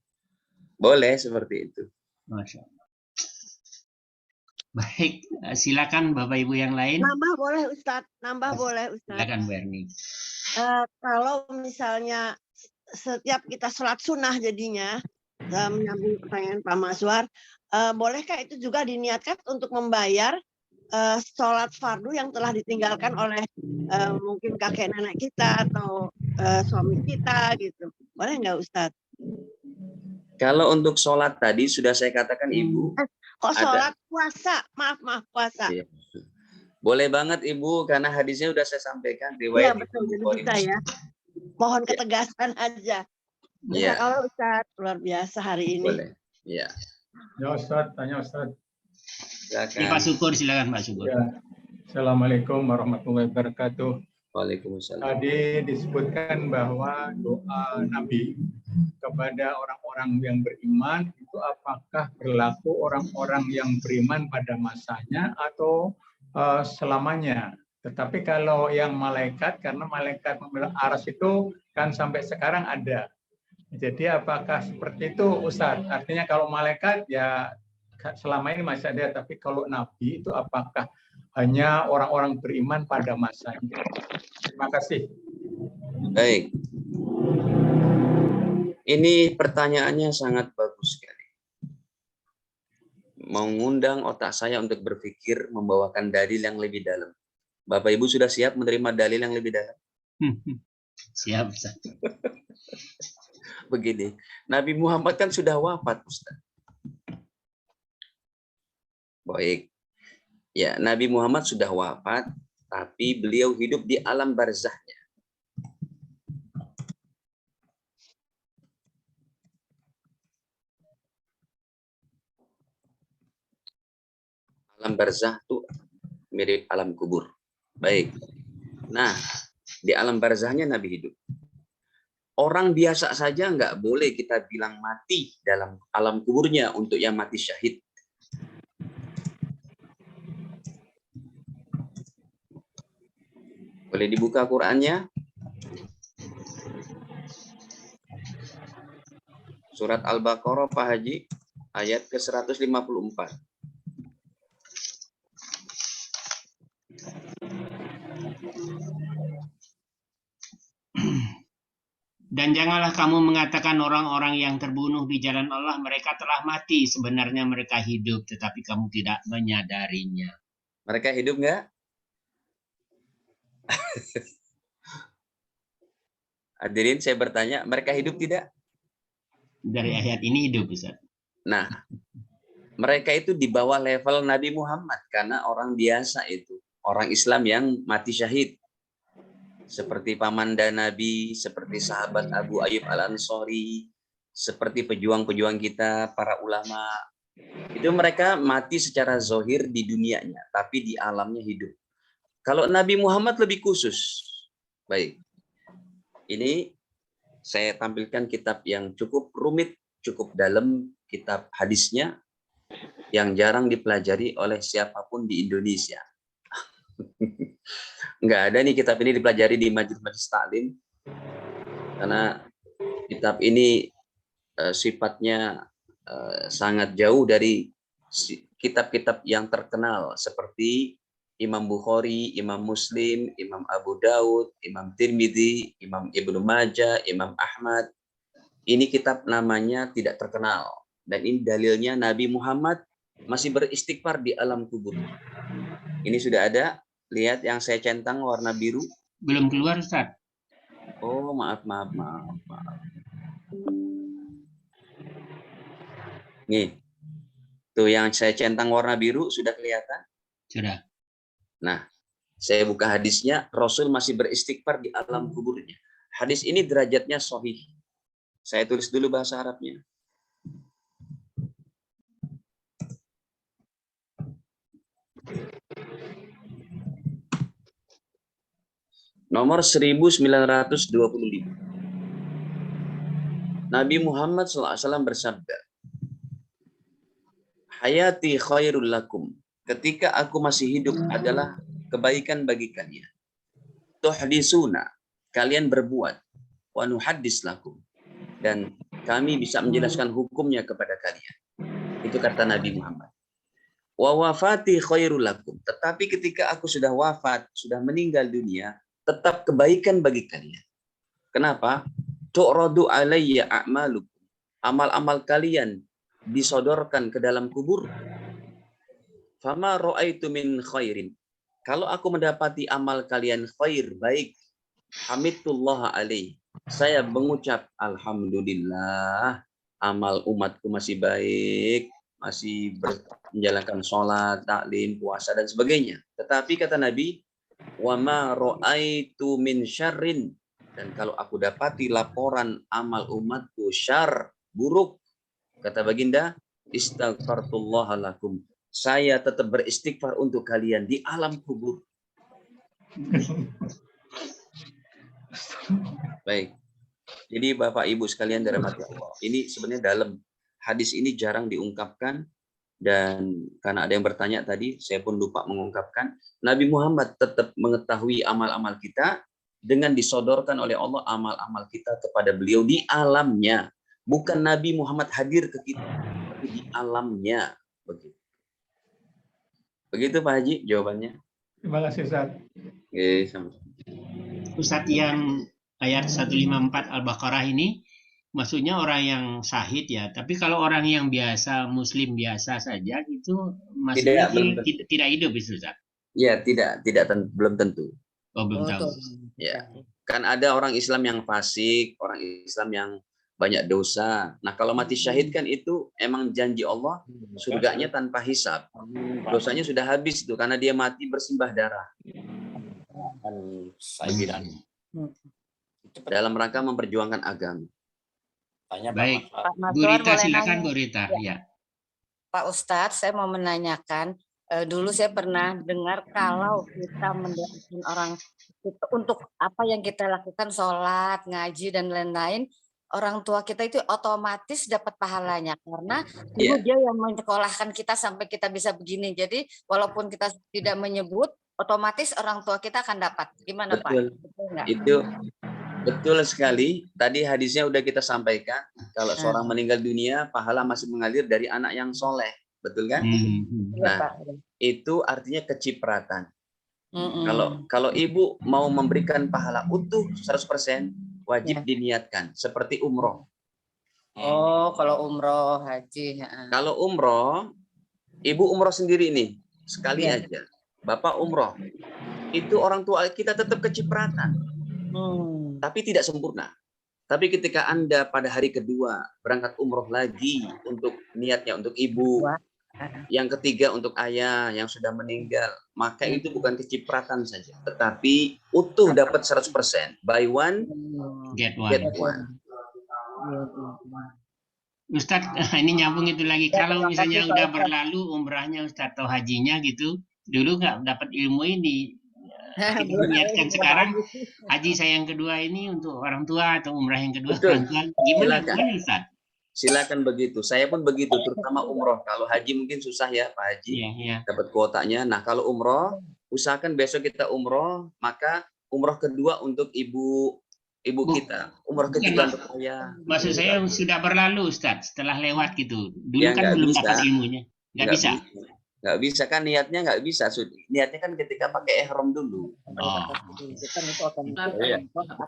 Boleh seperti itu. Masya Allah. Baik, silakan Bapak Ibu yang lain. Nambah boleh Ustadz, nambah boleh Ustadz. Silakan Bu Erni. Kalau misalnya setiap kita sholat sunnah jadinya, menyambung pertanyaan Pak Mazwar, bolehkah itu juga diniatkan untuk membayar sholat fardu yang telah ditinggalkan oleh mungkin kakek nenek kita atau suami kita gitu? Boleh nggak Ustadz? Kalau untuk sholat tadi sudah saya katakan Ibu. Kok sholat puasa? Maaf puasa. Iya. Boleh banget Ibu, karena hadisnya sudah saya sampaikan. Iya betul, jadi bisa ya. Mohon ketegasan aja. Iya. Kalau Ustaz, luar biasa hari ini. Boleh. Iya. Ya Ustaz, tanya Ustaz. Silakan. Pak Syukur, silakan Pak Syukur. Ya. Assalamualaikum warahmatullahi wabarakatuh. Waalaikumsalam. Tadi disebutkan bahwa doa Nabi kepada orang-orang yang beriman itu apakah berlaku orang-orang yang beriman pada masanya atau selamanya. Tetapi kalau yang malaikat, karena malaikat aras itu kan sampai sekarang ada. Jadi apakah seperti itu Ustaz? Artinya kalau malaikat ya selama ini masih ada, tapi kalau Nabi itu apakah hanya orang-orang beriman pada masanya? Terima kasih. Baik. Ini pertanyaannya sangat bagus sekali. Mengundang otak saya untuk berpikir membawakan dalil yang lebih dalam. Bapak Ibu sudah siap menerima dalil yang lebih dalam? Siap, Ustaz. Begini, Nabi Muhammad kan sudah wafat, Ustaz. Baik. Ya, Nabi Muhammad sudah wafat, tapi beliau hidup di alam barzahnya. Alam barzah itu mirip alam kubur. Baik. Nah, di alam barzahnya Nabi hidup. Orang biasa saja nggak boleh kita bilang mati dalam alam kuburnya untuk yang mati syahid. Boleh dibuka Qur'annya? Surat Al-Baqarah Pak Haji, ayat ke-154. Dan janganlah kamu mengatakan orang-orang yang terbunuh di jalan Allah mereka telah mati. Sebenarnya mereka hidup, tetapi kamu tidak menyadarinya. Mereka hidup nggak? Hadirin, saya bertanya, mereka hidup tidak? Dari ayat ini hidup, Ustaz. Nah, mereka itu di bawah level Nabi Muhammad karena orang biasa itu, orang Islam yang mati syahid. Seperti pamanda Nabi, seperti sahabat Abu Ayyub Al-Ansari, seperti pejuang-pejuang kita, para ulama. Itu mereka mati secara zohir di dunianya, tapi di alamnya hidup. Kalau Nabi Muhammad lebih khusus. Baik. Ini saya tampilkan kitab yang cukup rumit, cukup dalam, kitab hadisnya yang jarang dipelajari oleh siapapun di Indonesia. Enggak ada nih kitab ini dipelajari di majelis-majelis taklim, karena kitab ini sifatnya sangat jauh dari kitab-kitab yang terkenal seperti Imam Bukhari, Imam Muslim, Imam Abu Daud, Imam Tirmidzi, Imam Ibnu Majah, Imam Ahmad. Ini kitab namanya tidak terkenal. Dan ini dalilnya Nabi Muhammad masih beristighfar di alam kubur. Ini sudah ada. Lihat yang saya centang warna biru. Belum keluar, Ustaz. Oh, maaf. Nih. Tuh yang saya centang warna biru sudah kelihatan? Sudah. Nah, saya buka hadisnya, Rasul masih beristighfar di alam kuburnya. Hadis ini derajatnya sahih. Saya tulis dulu bahasa Arabnya. Nomor 1925. Nabi Muhammad SAW bersabda, hayati khairul lakum. Ketika aku masih hidup adalah kebaikan bagi kalian. Tuhdisuna, kalian berbuat. Wa nuhaddis lakum. Dan kami bisa menjelaskan hukumnya kepada kalian. Itu kata Nabi Muhammad. Wa wafati khairul lakum. Tetapi ketika aku sudah wafat, sudah meninggal dunia, tetap kebaikan bagi kalian. Kenapa? Tu'radu alayya a'malukum. Amal-amal kalian disodorkan ke dalam kubur. Fama ra'aitu min khairin. Kalau aku mendapati amal kalian khair, baik, hamidullah alaih. Saya mengucap alhamdulillah, amal umatku masih baik, masih menjalankan sholat, taklim, puasa dan sebagainya. Tetapi kata Nabi, wa ma ra'aitu min syarrin. Dan kalau aku dapati laporan amal umatku syar, buruk, kata baginda, istaghfartullah lakum. Saya tetap beristighfar untuk kalian di alam kubur. Baik. Jadi Bapak Ibu sekalian dirahmati Allah. Ini sebenarnya dalam hadis ini jarang diungkapkan, dan karena ada yang bertanya tadi, saya pun lupa mengungkapkan. Nabi Muhammad tetap mengetahui amal-amal kita dengan disodorkan oleh Allah amal-amal kita kepada beliau di alamnya. Bukan Nabi Muhammad hadir ke kita, tapi di alamnya. Begitu. Begitu Pak Haji jawabannya. Terima kasih Ustaz. Oke, sama-sama. Ustaz, yang ayat 154 Al-Baqarah ini maksudnya orang yang syahid ya. Tapi kalau orang yang biasa, muslim biasa saja itu maksudnya tidak hidup itu, Ustaz. Ya, belum tentu. Oh, belum tahu. Ya. Kan ada orang Islam yang fasik, orang Islam yang banyak dosa. Nah, kalau mati syahid kan itu emang janji Allah surganya tanpa hisab. Dosanya sudah habis itu karena dia mati bersimbah darah. Dalam rangka memperjuangkan agama. Baik, Bu Rita silakan Bu Rita. Ya. Pak Ustadz, saya mau menanyakan, dulu saya pernah dengar kalau kita mendoakan orang untuk apa yang kita lakukan, sholat, ngaji dan lain-lain, orang tua kita itu otomatis dapat pahalanya karena dulu dia yang menyekolahkan kita sampai kita bisa begini. Jadi walaupun kita tidak menyebut, otomatis orang tua kita akan dapat. Gimana Betul. Pak? Betul nggak? Itu betul sekali. Tadi hadisnya udah kita sampaikan. Kalau seorang meninggal dunia, pahala masih mengalir dari anak yang soleh. Betul kan? Nah, itu artinya kecipratan. Kalau ibu mau memberikan pahala utuh 100%, wajib diniatkan seperti umroh. Oh, kalau umroh, haji. Kalau umroh, ibu umroh sendiri nih sekali aja. Bapak umroh, itu orang tua kita tetap kecipratan, tapi tidak sempurna. Tapi ketika Anda pada hari kedua berangkat umroh lagi untuk niatnya untuk ibu, yang ketiga untuk ayah yang sudah meninggal, maka itu bukan kecipratan saja, tetapi utuh dapat 100%. Buy one, Get get one. one. Ustadz, ini nyambung itu lagi. Kalau misalnya udah berlalu umrahnya Ustadz atau hajinya gitu, dulu nggak dapat ilmu ini. Kita niatkan sekarang haji saya yang kedua ini untuk orang tua atau umrah yang kedua Betul. orang tua. Gimana Silakan. Ustadz? Silakan begitu. Saya pun begitu, terutama umroh. Kalau haji mungkin susah ya Pak Haji, Iya. dapat kuotanya. Nah kalau umroh, usahakan besok kita umroh, maka umroh kedua untuk ibu kita, umroh ketiga untuk ayah. Maksud saya sudah berlalu Ustadz, setelah lewat gitu. Dulu Ya, kan nggak belum bisa. dapat ilmunya. Nggak bisa. Nggak bisa kan, niatnya nggak bisa. Niatnya kan ketika pakai ihram dulu. Oh.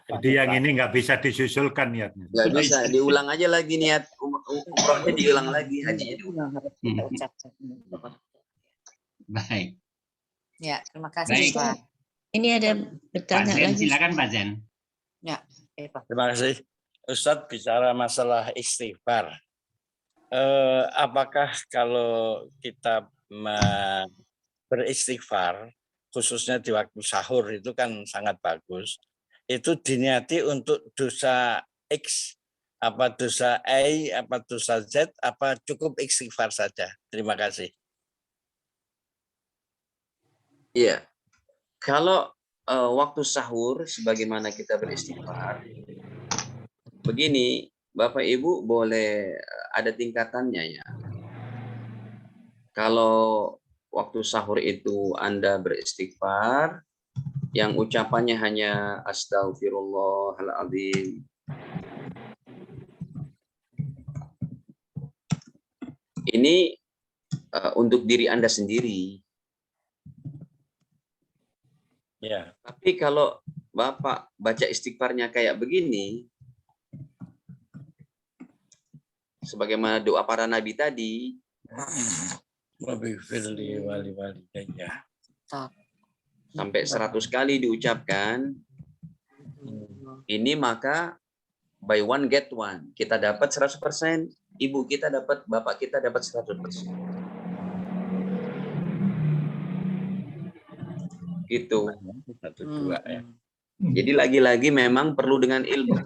Jadi yang ini nggak bisa disusulkan niatnya. Nggak bisa, diulang aja lagi niat umrohnya, diulang lagi, hajinya diulang. Baik. Ya, terima kasih Baik. Pak. Ini ada Pak bertanya Zen, lagi. silakan Pak Zen. Ya, Pak. Terima kasih. Ustadz bicara masalah istighfar. Apakah kalau kita beristighfar, khususnya di waktu sahur itu kan sangat bagus, itu diniati untuk dosa X, apa dosa Y, apa dosa Z, apa cukup istighfar saja? Terima kasih. Iya, kalau waktu sahur sebagaimana kita beristighfar, begini Bapak Ibu, boleh ada tingkatannya ya. Kalau waktu sahur itu Anda beristighfar, yang ucapannya hanya Astaghfirullahaladzim, ini untuk diri Anda sendiri. Ya. Tapi kalau Bapak baca istighfarnya kayak begini, sebagaimana doa para nabi tadi, sampai 100 kali diucapkan, ini maka buy one get one. Kita dapat 100%, ibu kita dapat, bapak kita dapat 100%. Gitu. Jadi lagi-lagi memang perlu dengan ilmu.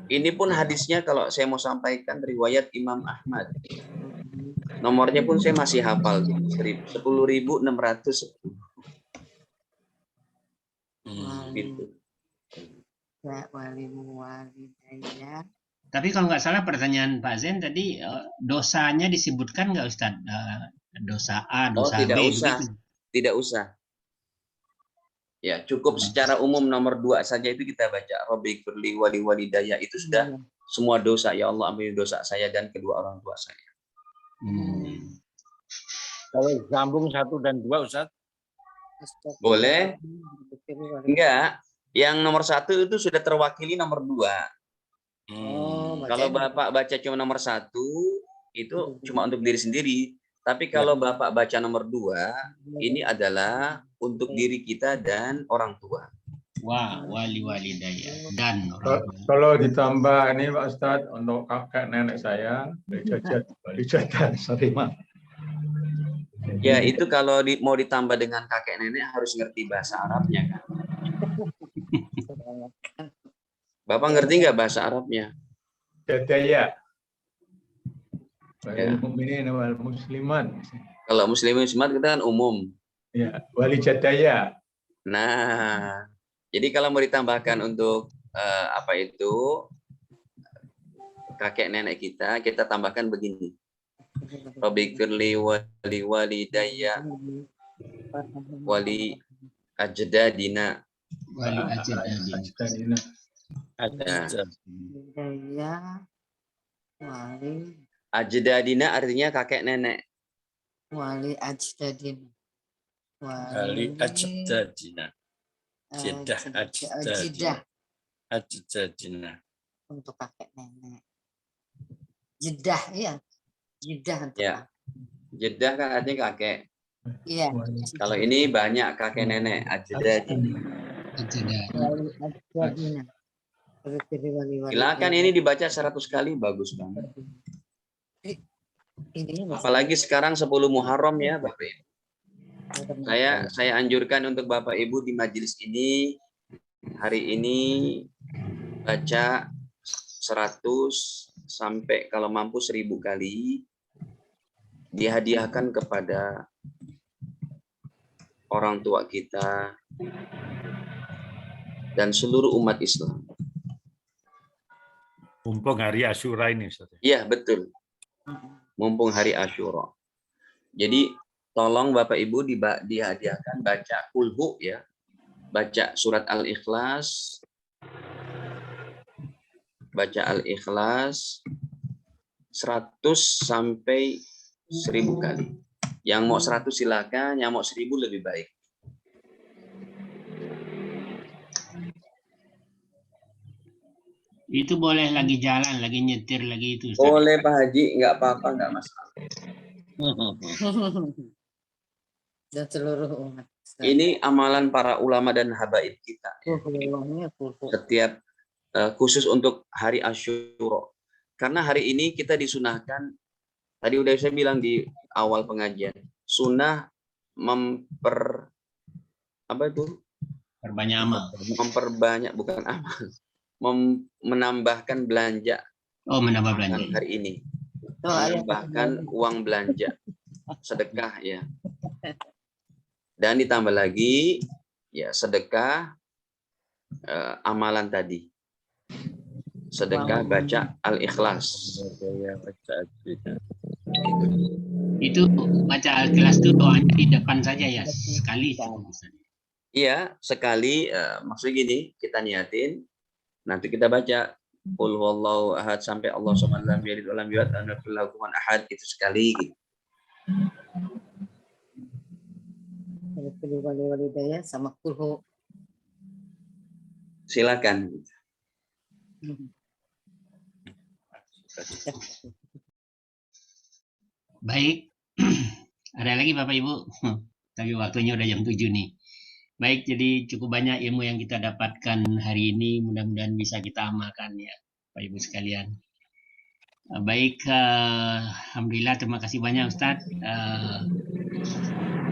Ini pun hadisnya kalau saya mau sampaikan riwayat Imam Ahmad. Nomornya pun saya masih hafal, 10.610. Gitu. Tapi kalau nggak salah pertanyaan Pak Zen tadi, dosanya disebutkan nggak Ustadz? Dosa A, dosa tidak B. usah. Begitu? Tidak usah. Ya, cukup secara umum nomor 2 saja itu kita baca. Rabbighfirli wali walidayya, itu sudah semua dosa. Ya Allah, ampuni dosa saya dan kedua orang tua saya. Kalau sambung 1 dan 2 Ustaz? Boleh? Enggak. Yang nomor 1 itu sudah terwakili nomor 2. Kalau Bapak baca cuma nomor 1, itu cuma untuk diri sendiri. Tapi kalau Bapak baca nomor 2, ini adalah untuk diri kita dan orang tua. Wah, wali walidayya dan orang tua. Kalau ditambah ini Pak Ustadz, untuk kakek nenek saya, wali jajan, sorry Mak. Ya, itu kalau mau ditambah dengan kakek nenek harus ngerti bahasa Arabnya kan. Bapak ngerti nggak bahasa Arabnya? Jadaya. Wali mukminin wal muslimat. Kalau muslimin muslimat kita kan umum. Ya, wali jadaya. Nah, jadi kalau mau ditambahkan untuk kakek nenek kita tambahkan begini. Rabbighfirli wali walidayya wali ajdadina. Wali ajdadina. Ajdadina artinya kakek nenek. Wali ajdadina. Wali ajdadina. Jeddah ajdadina. Untuk kakek nenek. Jeddah ya. Jeddah untuk ya. Jeddah kan artinya kakek. Iya. Kalau ini banyak kakek nenek, ajdad. Silakan ini dibaca 100 kali, bagus banget. Apalagi sekarang 10 Muharram ya, Bapak Ibu. Saya anjurkan untuk Bapak Ibu di majelis ini hari ini baca 100 sampai kalau mampu 1000 kali, dihadiahkan kepada orang tua kita dan seluruh umat Islam. Mumpung hari Asyura ini, Ustaz. Iya, betul. Mumpung hari Asyura. Jadi tolong Bapak Ibu dihadiahkan baca kulhu ya. Baca surat Al-Ikhlas. Baca Al-Ikhlas 100 sampai 1000 kali. Yang mau 100 silakan, yang mau 1000 lebih baik. Itu boleh lagi jalan, lagi nyetir, lagi itu. Ustaz. Boleh Pak Haji, nggak apa-apa, nggak masalah. Dan seluruh umat. Ini amalan para ulama dan habaib kita. Setiap khusus untuk hari Asyura. Karena hari ini kita disunahkan, tadi udah saya bilang di awal pengajian, sunnah Perbanyak amal. memperbanyak, bukan amal, menambahkan belanja. Oh, menambah belanja. Hari ini. Menambahkan uang belanja. Sedekah ya. Dan ditambah lagi ya sedekah amalan tadi. Sedekah baca Al-Ikhlas. Itu baca Al-Ikhlas itu doanya di depan saja ya, sekali. Iya, sekali. Maksudnya gini, kita niatin, nanti kita baca Qul huwallahu ahad sampai Allah subhanahu wa ta'ala ahad, itu sekali. Sama kulhu. Silakan. Baik. Ada lagi Bapak Ibu? Tapi waktunya udah jam 7 nih. Baik, jadi cukup banyak ilmu yang kita dapatkan hari ini. Mudah-mudahan bisa kita amalkan ya, Bapak Ibu sekalian. Baik, alhamdulillah, terima kasih banyak Ustadz.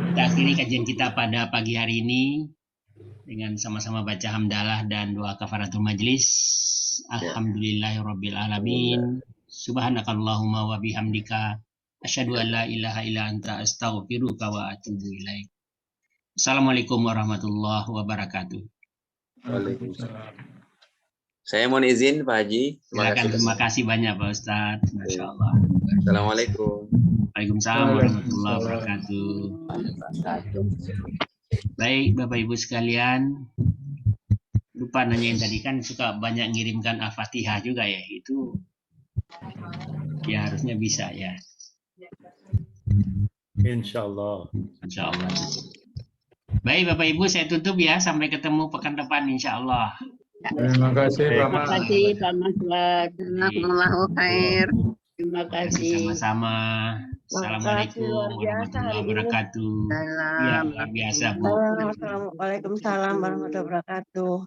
Kita akhiri kajian kita pada pagi hari ini dengan sama-sama baca hamdalah dan doa kafaratul majlis. Alhamdulillahirabbil alamin. Subhanakallahumma wa bihamdika asyhadu an la ilaha illa anta astaghfiruka wa atubu ilaik. Assalamualaikum warahmatullahi wabarakatuh. Waalaikumsalam. Saya mohon izin Pak Haji. Terima kasih banyak Pak Ustadz. Masya Allah. Assalamualaikum. Waalaikumsalam warahmatullahi wabarakatuh. Baik Bapak Ibu sekalian, lupa nanyain tadi kan suka banyak ngirimkan Al-Fatihah juga ya, itu ya harusnya bisa ya. Insya Allah. Insya Allah. Baik Bapak Ibu, saya tutup ya, sampai ketemu pekan depan insya Allah. Terima kasih Pak Terima Mas. kasih Pak Maswar. Jazakumullahu khair. Terima kasih. Sama-sama. Assalamualaikum warahmatullahi wabarakatuh. Ya, luar biasa Bu. Waalaikumsalam warahmatullahi wabarakatuh.